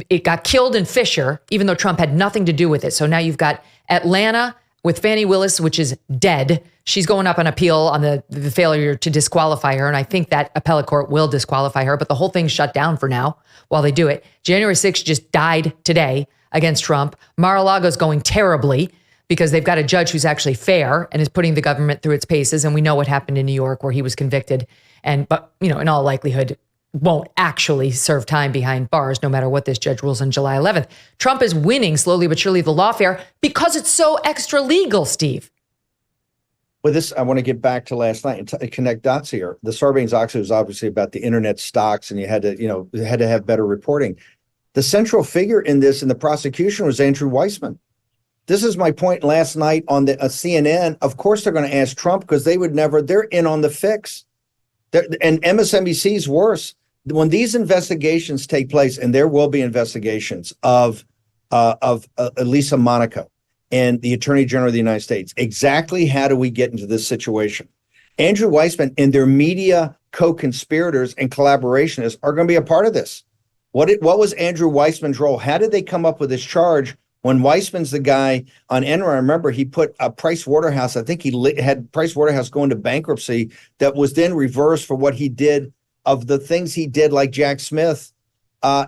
It got killed in Fischer, even though Trump had nothing to do with it. So now you've got Atlanta with Fani Willis, which is dead. She's going up on appeal on the failure to disqualify her. And I think that appellate court will disqualify her, but the whole thing's shut down for now while they do it. January 6th just died today against Trump. Mar-a-Lago's going terribly because they've got a judge who's actually fair and is putting the government through its paces. And we know what happened in New York where he was convicted but in all likelihood won't actually serve time behind bars, no matter what this judge rules on July 11th. Trump is winning slowly but surely the lawfare because it's so extra legal, Steve. Well, I want to get back to last night and connect dots here. The Sarbanes-Oxley was obviously about the internet stocks, and you had to have better reporting. The central figure in this in the prosecution was Andrew Weissman. This is my point last night on the CNN. Of course, they're going to ask Trump because they're in on the fix. And MSNBC's worse. When these investigations take place, and there will be investigations of Lisa Monaco and the Attorney General of the United States, exactly how do we get into this situation? Andrew Weissman and their media co-conspirators and collaborationists are going to be a part of this. What was Andrew Weissman's role? How did they come up with this charge when Weissman's the guy on Enron? I remember he put a Price Waterhouse, I think he had Price Waterhouse go into bankruptcy, that was then reversed for what he did of the things he did, like Jack Smith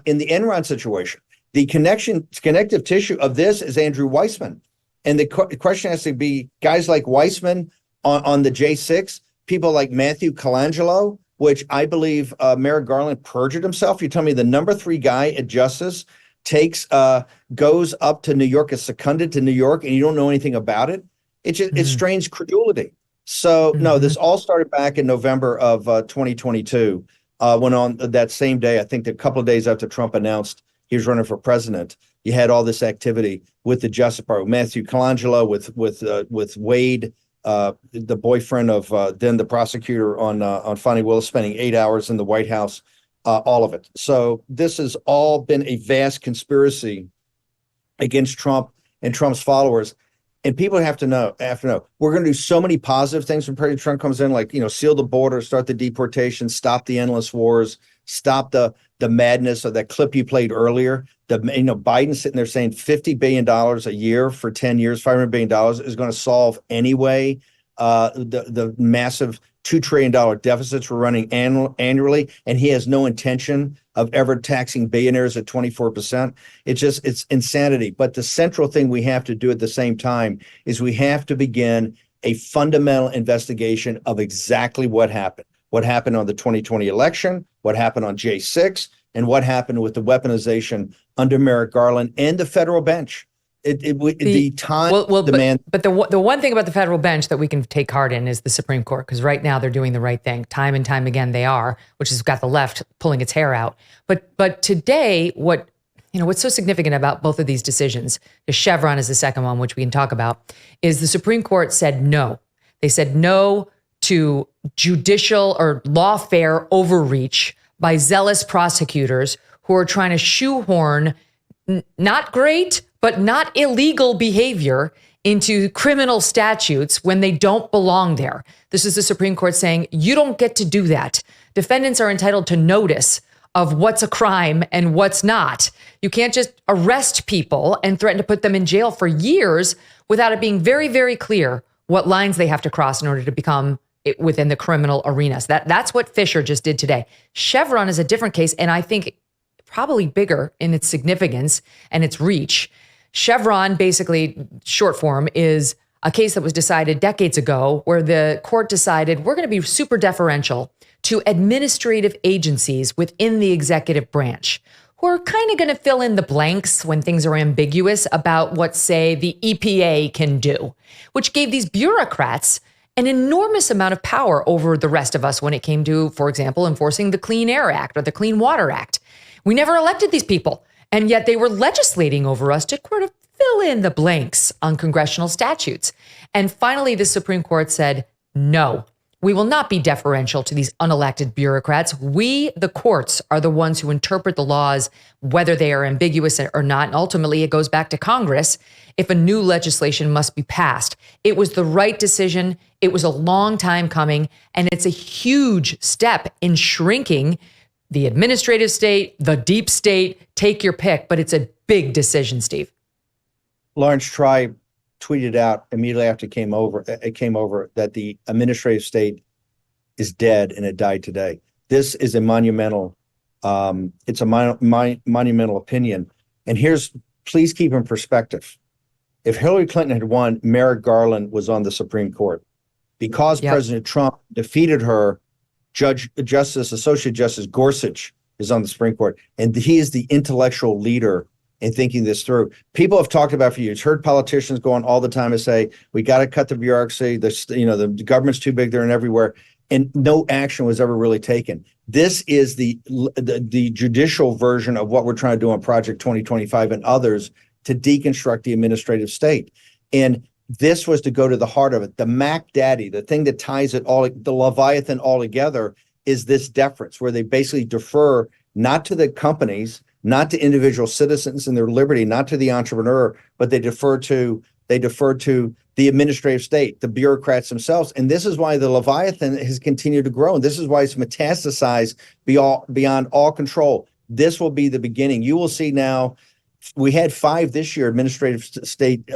in the Enron situation. The connective tissue of this is Andrew Weissman. And the question has to be guys like Weissman on the J6, people like Matthew Colangelo, which I believe Merrick Garland perjured himself. You tell me the number 3 guy at Justice goes up to New York, is seconded to New York, and you don't know anything about it. It strains credulity. So no, this all started back in November of 2022, when on that same day, I think a couple of days after Trump announced he was running for president, you had all this activity with the Justice Department, Matthew Colangelo, with Wade, the boyfriend of then the prosecutor on Fani Willis, spending 8 hours in the White House, all of it. So this has all been a vast conspiracy against Trump and Trump's followers. And people have to know, we're going to do so many positive things when President Trump comes in, like, seal the border, start the deportation, stop the endless wars, stop the madness of that clip you played earlier. Biden sitting there saying $50 billion a year for 10 years, $500 billion is going to solve anyway the massive $2 trillion deficits we're running annually, and he has no intention of ever taxing billionaires at 24%. It's insanity. But the central thing we have to do at the same time is we have to begin a fundamental investigation of exactly what happened on the 2020 election, what happened on J6, and what happened with the weaponization under Merrick Garland and the federal bench. The time demand. But the one thing about the federal bench that we can take heart in is the Supreme Court, because right now they're doing the right thing. Time and time again they are, which has got the left pulling its hair out. But today, what's so significant about both of these decisions, the Chevron is the second one, which we can talk about, is the Supreme Court said no. They said no to judicial or lawfare overreach by zealous prosecutors who are trying to shoehorn not great, but not illegal behavior into criminal statutes when they don't belong there. This is the Supreme Court saying, you don't get to do that. Defendants are entitled to notice of what's a crime and what's not. You can't just arrest people and threaten to put them in jail for years without it being very, very clear what lines they have to cross in order to become within the criminal arena. So that's what Fischer just did today. Chevron is a different case, and I think probably bigger in its significance and its reach. Chevron, basically, short form, is a case that was decided decades ago where the court decided we're going to be super deferential to administrative agencies within the executive branch who are kind of going to fill in the blanks when things are ambiguous about what, say, the EPA can do, which gave these bureaucrats an enormous amount of power over the rest of us when it came to, for example, enforcing the Clean Air Act or the Clean Water Act. We never elected these people, and yet they were legislating over us to sort of fill in the blanks on congressional statutes. And finally, the Supreme Court said, no, we will not be deferential to these unelected bureaucrats. We, the courts, are the ones who interpret the laws, whether they are ambiguous or not. And ultimately, it goes back to Congress if a new legislation must be passed. It was the right decision. It was a long time coming, and it's a huge step in shrinking the administrative state, the deep state, take your pick, but it's a big decision, Steve. Lawrence Tribe tweeted out immediately after it came over that the administrative state is dead and it died today. This is a monumental, it's a monumental opinion. And please keep in perspective. If Hillary Clinton had won, Merrick Garland was on the Supreme Court. Because President Trump defeated her, Associate Justice Gorsuch is on the Supreme Court, and he is the intellectual leader in thinking this through. People have talked about for years, heard politicians go on all the time and say, we got to cut the bureaucracy, the government's too big, they're in everywhere, and no action was ever really taken. This is the judicial version of what we're trying to do on Project 2025 and others to deconstruct the administrative state. And this was to go to the heart of it. The Mac Daddy, the thing that ties it all, the Leviathan all together, is this deference where they basically defer not to the companies, not to individual citizens and their liberty, not to the entrepreneur, but they defer to the administrative state, the bureaucrats themselves. And this is why the Leviathan has continued to grow. And this is why it's metastasized beyond all control. This will be the beginning. You will see now, we had 5 this year, administrative state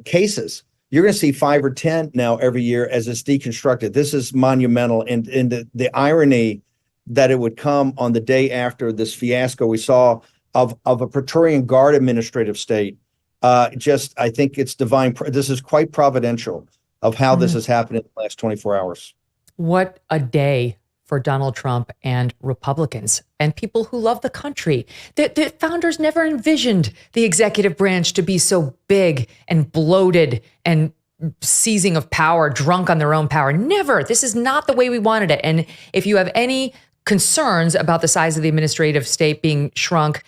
cases. You're going to see 5 or 10 now every year as it's deconstructed. This is monumental. And the irony that it would come on the day after this fiasco we saw of a Praetorian Guard administrative state. I think it's divine. This is quite providential of how this has happened in the last 24 hours. What a day for Donald Trump and Republicans and people who love the country. The founders never envisioned the executive branch to be so big and bloated and seizing of power, drunk on their own power. Never. This is not the way we wanted it. And if you have any concerns about the size of the administrative state being shrunk,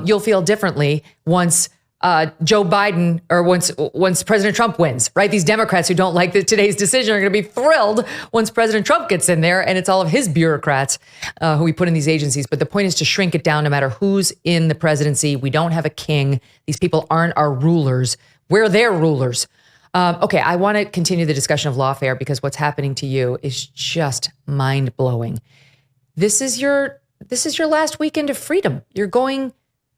you'll feel differently once Joe Biden, or once President Trump wins, right? These Democrats who don't like today's decision are going to be thrilled once President Trump gets in there, and it's all of his bureaucrats who we put in these agencies. But the point is to shrink it down no matter who's in the presidency. We don't have a king. These people aren't our rulers. We're their rulers. Okay, I want to continue the discussion of lawfare because what's happening to you is just mind-blowing. This is your last weekend of freedom. You're going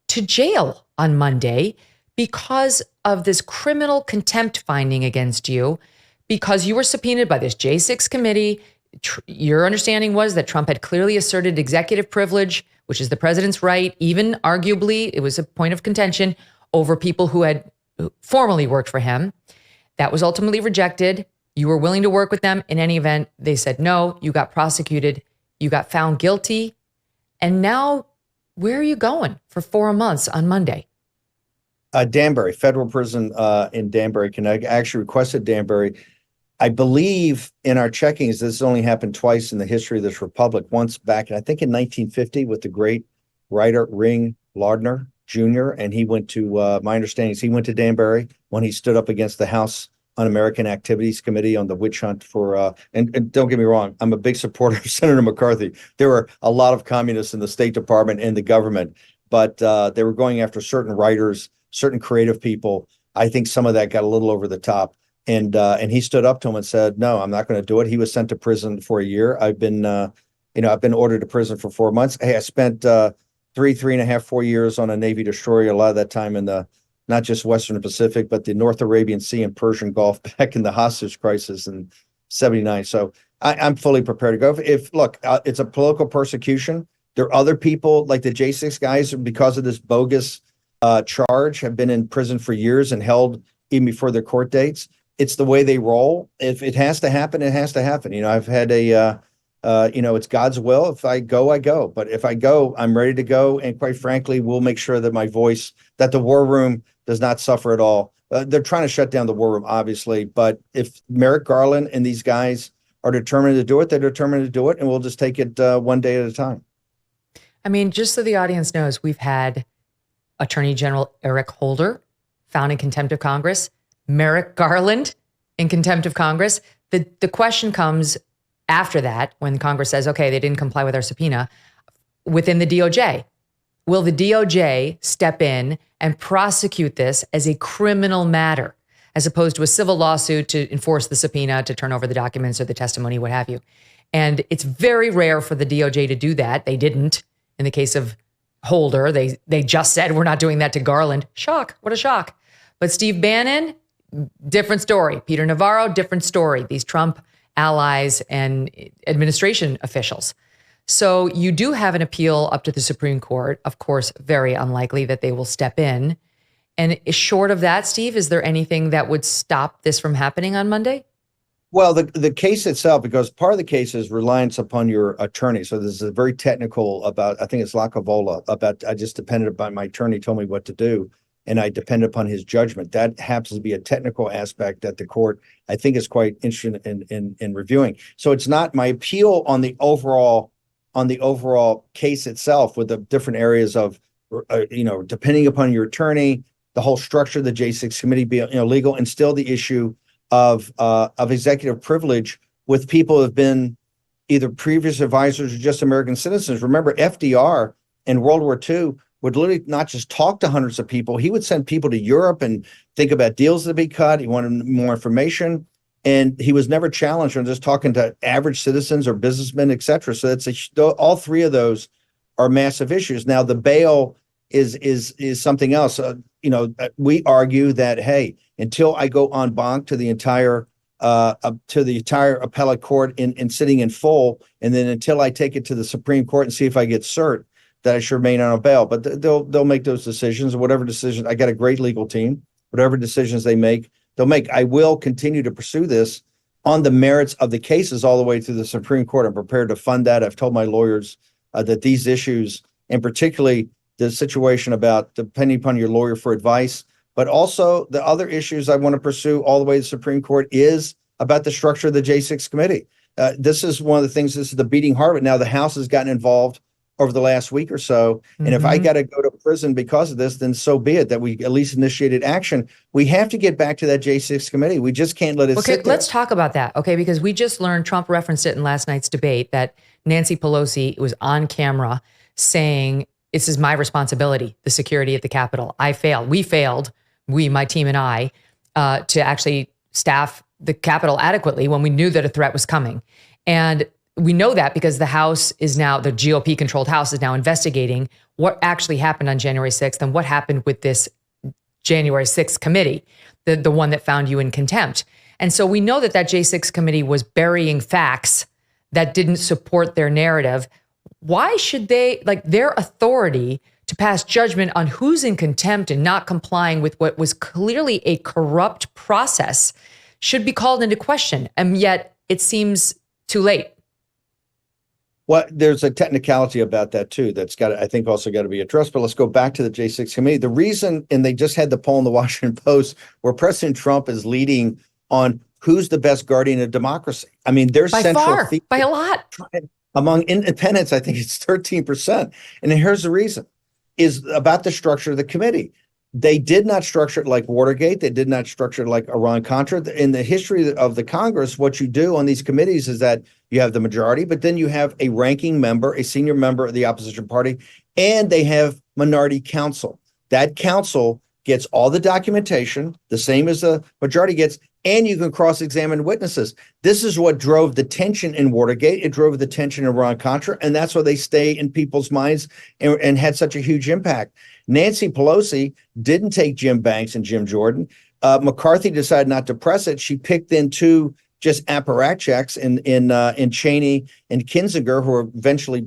to jail on Monday because of this criminal contempt finding against you, because you were subpoenaed by this J6 committee. Your understanding was that Trump had clearly asserted executive privilege, which is the president's right. Even arguably, it was a point of contention over people who had formerly worked for him. That was ultimately rejected. You were willing to work with them. In any event, they said no. You got prosecuted. You got found guilty. And now, where are you going for 4 months on Monday? Danbury, federal prison in Danbury, Connecticut. I actually requested Danbury. I believe in our checkings, this only happened twice in the history of this republic. Once back, I think in 1950, with the great writer Ring Lardner Jr., and he went to, my understanding is he went to Danbury when he stood up against the House Un-American Activities Committee on the witch hunt for, and don't get me wrong, I'm a big supporter of Senator McCarthy. There were a lot of communists in the State Department and the government, but they were going after certain writers, certain creative people. I think some of that got a little over the top. And he stood up to him and said, no, I'm not going to do it. He was sent to prison for a year. I've been ordered to prison for 4 months. Hey, I spent 3.5, 4 years on a Navy destroyer, a lot of that time in the, not just Western Pacific, but the North Arabian Sea and Persian Gulf back in the hostage crisis in 79. So I'm fully prepared to go. It's a political persecution. There are other people like the J6 guys, because of this bogus charge, have been in prison for years and held even before their court dates. It's the way they roll. If it has to happen, it has to happen. I've had it's God's will. If I go, I go. But if I go, I'm ready to go. And quite frankly, we'll make sure that my voice, that the war room does not suffer at all. They're trying to shut down the war room, obviously. But if Merrick Garland and these guys are determined to do it, they're determined to do it. And we'll just take it one day at a time. I mean, just so the audience knows, we've had Attorney General Eric Holder found in contempt of Congress, Merrick Garland in contempt of Congress. The question comes after that, when Congress says, okay, they didn't comply with our subpoena, within the DOJ. Will the DOJ step in and prosecute this as a criminal matter, as opposed to a civil lawsuit to enforce the subpoena, to turn over the documents or the testimony, what have you? And it's very rare for the DOJ to do that. They didn't in the case of Holder. They just said, we're not doing that to Garland. Shock. What a shock. But Steve Bannon, different story. Peter Navarro, different story. These Trump allies and administration officials. So you do have an appeal up to the Supreme Court. Of course, very unlikely that they will step in. And short of that, Steve, is there anything that would stop this from happening on Monday? Well, the case itself, because part of the case is reliance upon your attorney. So this is a very technical about, I think it's Lacavola, about I just depended upon my attorney told me what to do, and I depended upon his judgment. That happens to be a technical aspect that the court, I think, is quite interested in reviewing. So it's not my appeal on the overall case itself, with the different areas of, depending upon your attorney, the whole structure of the J6 committee be legal, and still the issue of executive privilege with people who have been either previous advisors or just American citizens. Remember, FDR in World War II would literally not just talk to hundreds of people. He would send people to Europe and think about deals to be cut. He wanted more information. And he was never challenged on just talking to average citizens or businessmen, et cetera. So all three of those are massive issues. Now, the bail is something else. We argue that, hey, until I go en banc to the entire appellate court in sitting in full, and then until I take it to the Supreme Court and see if I get cert, that I should remain on a bail. But they'll make those decisions, whatever decisions. I got a great legal team. Whatever decisions they make, they'll make. I will continue to pursue this on the merits of the cases all the way through the Supreme Court. I'm prepared to fund that. I've told my lawyers that these issues, and particularly the situation about depending upon your lawyer for advice, but also the other issues I want to pursue all the way to the Supreme Court is about the structure of the J6 committee. This is one of the things, this is the beating heart of it. Now the House has gotten involved over the last week or so. And if I got to go to prison because of this, then so be it, that we at least initiated action. We have to get back to that J6 committee. We just can't let it sit there. Let's talk about that. Okay. Because we just learned, Trump referenced it in last night's debate, that Nancy Pelosi was on camera saying, this is my responsibility, the security at the Capitol. I failed. We failed, my team and I, to actually staff the Capitol adequately when we knew that a threat was coming. And we know that because the House is now, the GOP-controlled House is now investigating what actually happened on January 6th and what happened with this January 6th committee, the one that found you in contempt. And so we know that J6 committee was burying facts that didn't support their narrative. Why should they, their authority to pass judgment on who's in contempt and not complying with what was clearly a corrupt process should be called into question? And yet it seems too late. Well, there's a technicality about that too that's I think also got to be addressed. But let's go back to the J6 committee. The reason, and they just had the poll in the Washington Post where President Trump is leading on who's the best guardian of democracy. I mean, their central theme by a lot. Among independents, I think it's 13%. And here's the reason, is about the structure of the committee. They did not structure it like Watergate. They did not structure it like Iran-Contra. In the history of the Congress, what you do on these committees is that you have the majority, but then you have a ranking member, a senior member of the opposition party, and they have minority counsel. That counsel gets all the documentation, the same as the majority gets, and you can cross-examine witnesses. This is what drove the tension in Watergate. It drove the tension in Iran-Contra, and that's why they stay in people's minds and had such a huge impact. Nancy Pelosi didn't take Jim Banks and Jim Jordan. McCarthy decided not to press it. She picked in two just apparatchiks in Cheney and Kinzinger, who were eventually,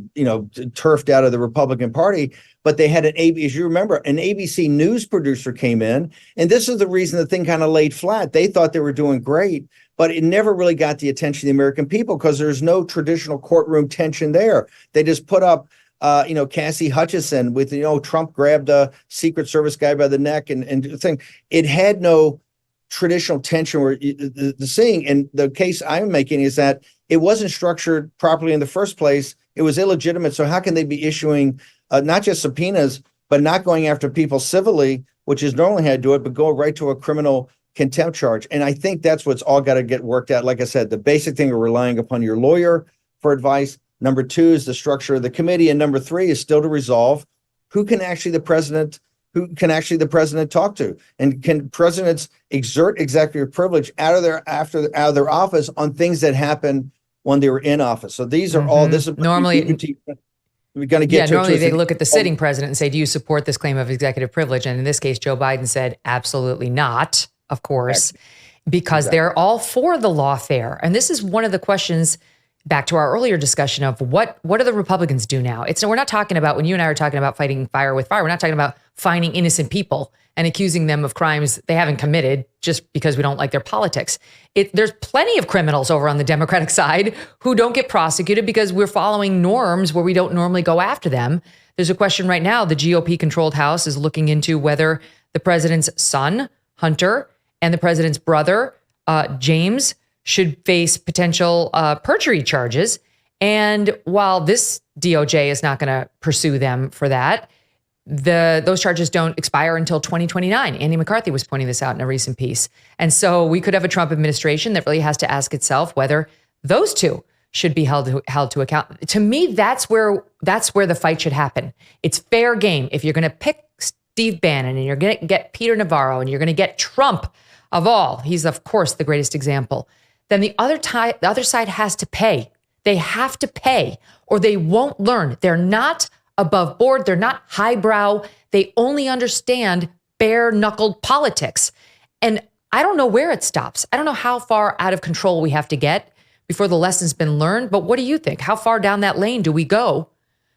turfed out of the Republican Party. But they had as you remember, an ABC News producer came in, and this is the reason the thing kind of laid flat. They thought they were doing great, but it never really got the attention of the American people because there's no traditional courtroom tension there. They just put up Cassie Hutchison with, Trump grabbed a Secret Service guy by the neck and thing. It had no traditional tension where the seeing. And the case I'm making is that it wasn't structured properly in the first place. It was illegitimate. So how can they be issuing not just subpoenas, but not going after people civilly, which is normally how to do it, but go right to a criminal contempt charge? And I think that's what's all got to get worked out. Like I said, the basic thing of relying upon your lawyer for advice. Number two is the structure of the committee. And number three is still to resolve who can actually the president talk to, and can presidents exert executive privilege out of their office on things that happen when they were in office. So these are all, this is normally we're going to get to. Normally they look at the sitting president and say, do you support this claim of executive privilege? And in this case, Joe Biden said, absolutely not, of course, because they're all for the lawfare. And this is one of the questions back to our earlier discussion of what do the Republicans do now? We're not talking about, when you and I are talking about fighting fire with fire, we're not talking about finding innocent people and accusing them of crimes they haven't committed just because we don't like their politics. There's plenty of criminals over on the Democratic side who don't get prosecuted because we're following norms where we don't normally go after them. There's a question right now. The GOP-controlled House is looking into whether the president's son, Hunter, and the president's brother, James, should face potential perjury charges. And while this DOJ is not going to pursue them for that, those charges don't expire until 2029. Andy McCarthy was pointing this out in a recent piece. And so we could have a Trump administration that really has to ask itself whether those two should be held to account. To me, that's where the fight should happen. It's fair game. If you're going to pick Steve Bannon and you're going to get Peter Navarro and you're going to get Trump of all, he's of course the greatest example, then the other side has to pay. They have to pay or they won't learn. They're not above board. They're not highbrow. They only understand bare-knuckled politics. And I don't know where it stops. I don't know how far out of control we have to get before the lesson's been learned. But what do you think? How far down that lane do we go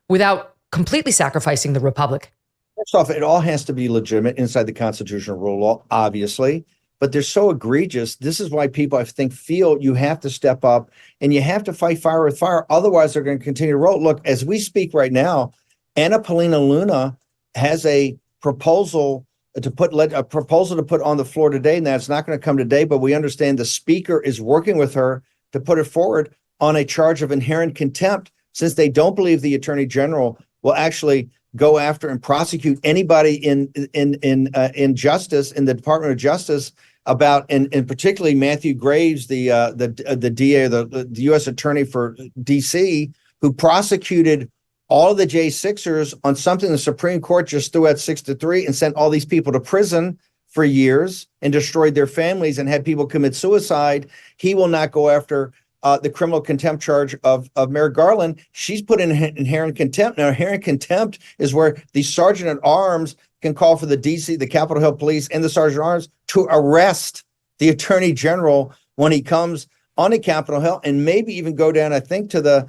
without completely sacrificing the republic? First off, it all has to be legitimate inside the constitutional rule of law, obviously. But they're so egregious. This is why people, I think, feel you have to step up and you have to fight fire with fire. Otherwise, they're going to continue to roll. Look, as we speak right now, Anna Paulina Luna has a proposal to put on the floor today. Now, it's not going to come today, but we understand the speaker is working with her to put it forward on a charge of inherent contempt, since they don't believe the attorney general will actually go after and prosecute anybody in justice, in the Department of Justice, about, and particularly Matthew Graves, the DA, the U.S. attorney for D.C., who prosecuted all of the J6ers on something the Supreme Court just threw out 6-3 and sent all these people to prison for years and destroyed their families and had people commit suicide. He will not go after the criminal contempt charge of Merrick Garland. She's put in inherent contempt. Now, inherent contempt is where the sergeant at arms can call for the DC, the Capitol Hill Police, and the sergeant at arms to arrest the attorney general when he comes on the Capitol Hill, and maybe even go down, I think, to the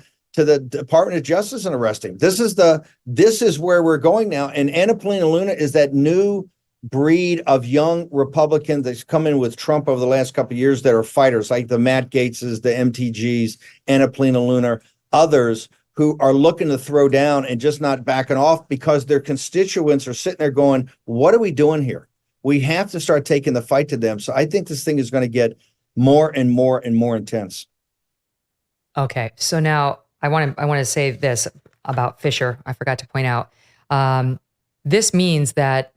Department of Justice and arrest him. This is where we're going now. And Anna Paulina Luna is that new breed of young Republicans that's come in with Trump over the last couple of years that are fighters, like the Matt Gaetzes, the MTGs, Anna Paulina Luna, others who are looking to throw down and just not backing off because their constituents are sitting there going, what are we doing here? We have to start taking the fight to them. So I think this thing is going to get more and more and more intense. Okay, so now I want to say this about Fischer. I forgot to point out. This means that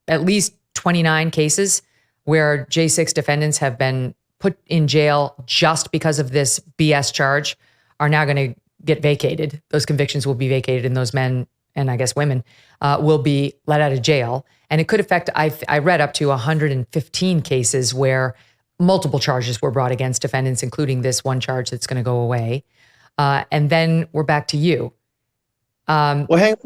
at least 29 cases where J6 defendants have been put in jail just because of this BS charge are now going to get vacated. Those convictions will be vacated, and those men, and I guess women, will be let out of jail. And it could affect, I read, up to 115 cases where multiple charges were brought against defendants, including this one charge that's going to go away. And then we're back to you. Well, hang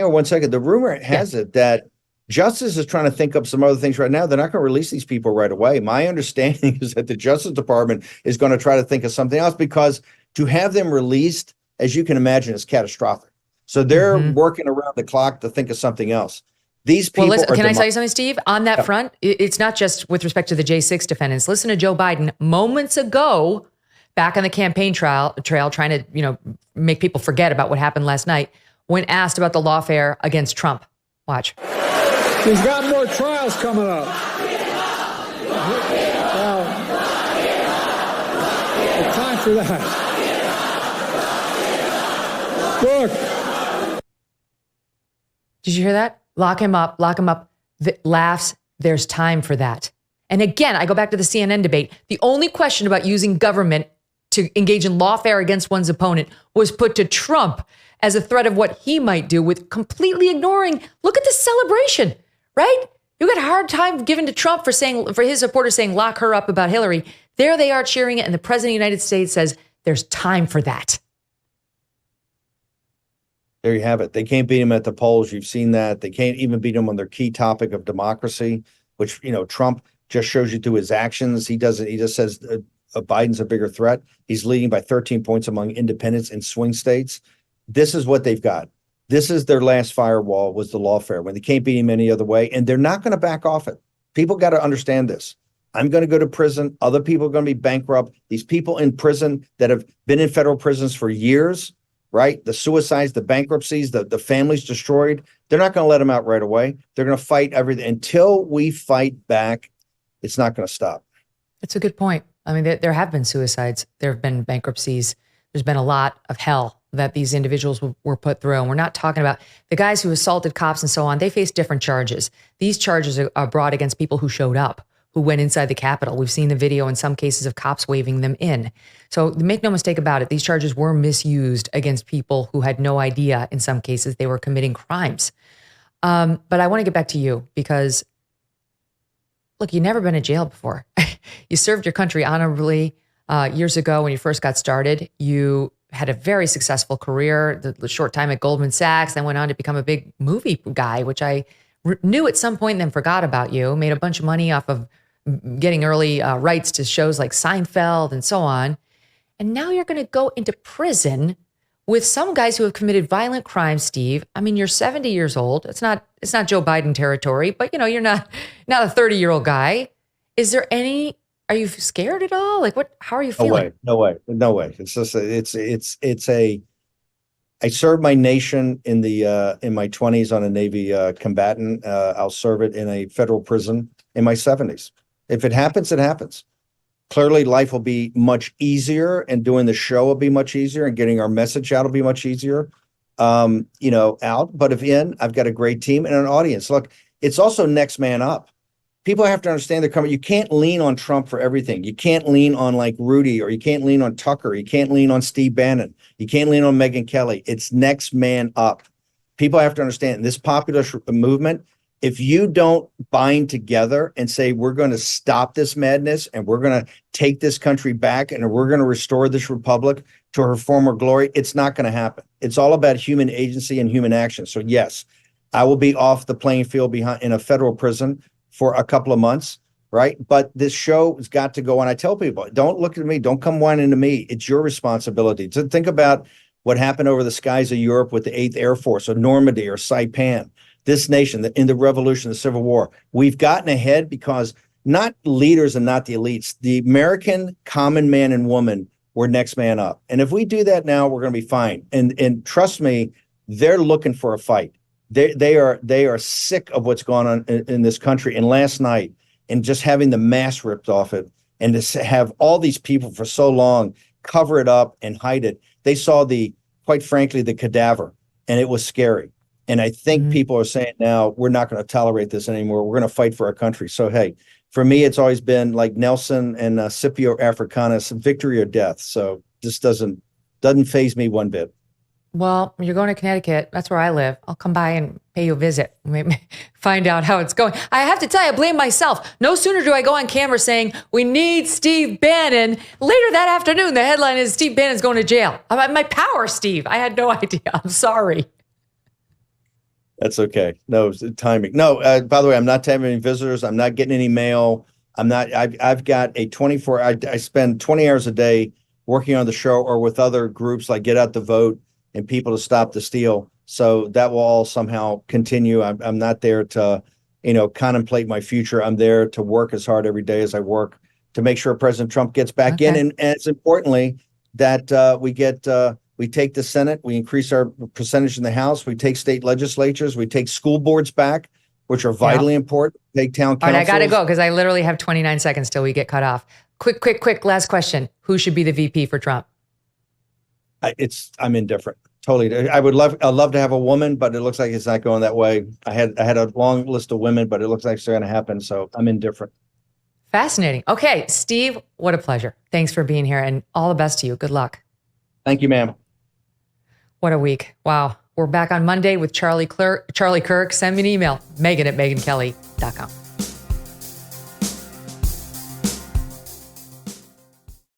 on one second. The rumor has it that Justice is trying to think up some other things right now. They're not going to release these people right away. My understanding is that the Justice Department is going to try to think of something else, because to have them released, as you can imagine, is catastrophic. So they're working around the clock to think of something else. These people. Well, listen, can I tell you something, Steve? On that front, it's not just with respect to the J6 defendants. Listen to Joe Biden moments ago, back on the campaign trail, trying to make people forget about what happened last night, when asked about the lawfare against Trump. Watch. He's got more trials coming up. It's time for that. Look. Did you hear that? Lock him up, lock him up. Laughs, there's time for that. And again, I go back to the CNN debate. The only question about using government to engage in lawfare against one's opponent was put to Trump as a threat of what he might do, with completely ignoring, look at the celebration, right? You got a hard time given to Trump for his supporters saying, lock her up about Hillary. There they are cheering it. And the president of the United States says, there's time for that. There you have it. They can't beat him at the polls. You've seen that. They can't even beat him on their key topic of democracy, which, Trump just shows you through his actions. He just says Biden's a bigger threat. He's leading by 13 points among independents in swing states. This is what they've got. This is their last firewall, was the lawfare, when they can't beat him any other way. And they're not going to back off it. People got to understand this. I'm going to go to prison. Other people are going to be bankrupt. These people in prison that have been in federal prisons for years, right? The suicides, the bankruptcies, the families destroyed. They're not going to let them out right away. They're going to fight everything. Until we fight back, it's not going to stop. That's a good point. I mean, there have been suicides. There have been bankruptcies. There's been a lot of hell that these individuals were put through. And we're not talking about the guys who assaulted cops and so on. They face different charges. These charges are brought against people who showed up, who went inside the Capitol. We've seen the video in some cases of cops waving them in. So make no mistake about it, these charges were misused against people who had no idea in some cases they were committing crimes. But I want to get back to you because, look, you've never been in jail before. You served your country honorably years ago when you first got started. You had a very successful career, the short time at Goldman Sachs, then went on to become a big movie guy, which I knew at some point and then forgot about you. Made a bunch of money off of getting early rights to shows like Seinfeld and so on. And now you're going to go into prison with some guys who have committed violent crimes, Steve. I mean, you're 70 years old. It's not Joe Biden territory, but you're not a 30-year-old guy. Is there any, are you scared at all? Like how are you feeling? No way. It's just, I served my nation in my 20s on a Navy combatant. I'll serve it in a federal prison in my 70s. If it happens, it happens. Clearly, life will be much easier, and doing the show will be much easier, and getting our message out will be much easier, out. But if in, I've got a great team and an audience. Look, it's also next man up. People have to understand they're coming. You can't lean on Trump for everything. You can't lean on like Rudy, or you can't lean on Tucker. You can't lean on Steve Bannon. You can't lean on Megyn Kelly. It's next man up. People have to understand this populist movement. If you don't bind together and say, we're going to stop this madness and we're going to take this country back and we're going to restore this republic to her former glory, it's not going to happen. It's all about human agency and human action. So yes, I will be off the playing field in a federal prison for a couple of months, right? But this show has got to go on. I tell people, don't look at me. Don't come whining to me. It's your responsibility to think about what happened over the skies of Europe with the 8th Air Force or Normandy or Saipan. This nation, in the revolution, the Civil War, we've gotten ahead because not leaders and not the elites, the American common man and woman were next man up. And if we do that now, we're going to be fine. And trust me, they're looking for a fight. They are sick of what's going on in this country. And last night, and just having the mask ripped off it, and to have all these people for so long cover it up and hide it, they saw quite frankly, the cadaver, and it was scary. And I think people are saying now, we're not going to tolerate this anymore. We're going to fight for our country. So, hey, for me, it's always been like Nelson and Scipio Africanus, victory or death. So this doesn't faze me one bit. Well, you're going to Connecticut. That's where I live. I'll come by and pay you a visit. Maybe find out how it's going. I have to tell you, I blame myself. No sooner do I go on camera saying, we need Steve Bannon. Later that afternoon, the headline is Steve Bannon's going to jail. I'm at my power, Steve. I had no idea. I'm sorry. That's okay. No, timing. No, by the way, I'm not having any visitors. I'm not getting any mail. I've got a 24, I spend 20 hours a day working on the show or with other groups like Get Out the Vote and People to Stop the Steal. So that will all somehow continue. I'm not there to, contemplate my future. I'm there to work as hard every day as I work to make sure President Trump gets back in. And it's importantly that we take the Senate, we increase our percentage in the House, we take state legislatures, we take school boards back, which are vitally important. Take town councils. All right, I got to go because I literally have 29 seconds till we get cut off. Quick, last question. Who should be the VP for Trump? I'm indifferent. Totally. I'd love to have a woman, but it looks like it's not going that way. I had a long list of women, but it looks like it's going to happen. So I'm indifferent. Fascinating. Okay, Steve, what a pleasure. Thanks for being here and all the best to you. Good luck. Thank you, ma'am. What a week. Wow. We're back on Monday with Charlie Kirk. Send me an email, Megyn@MegynKelly.com.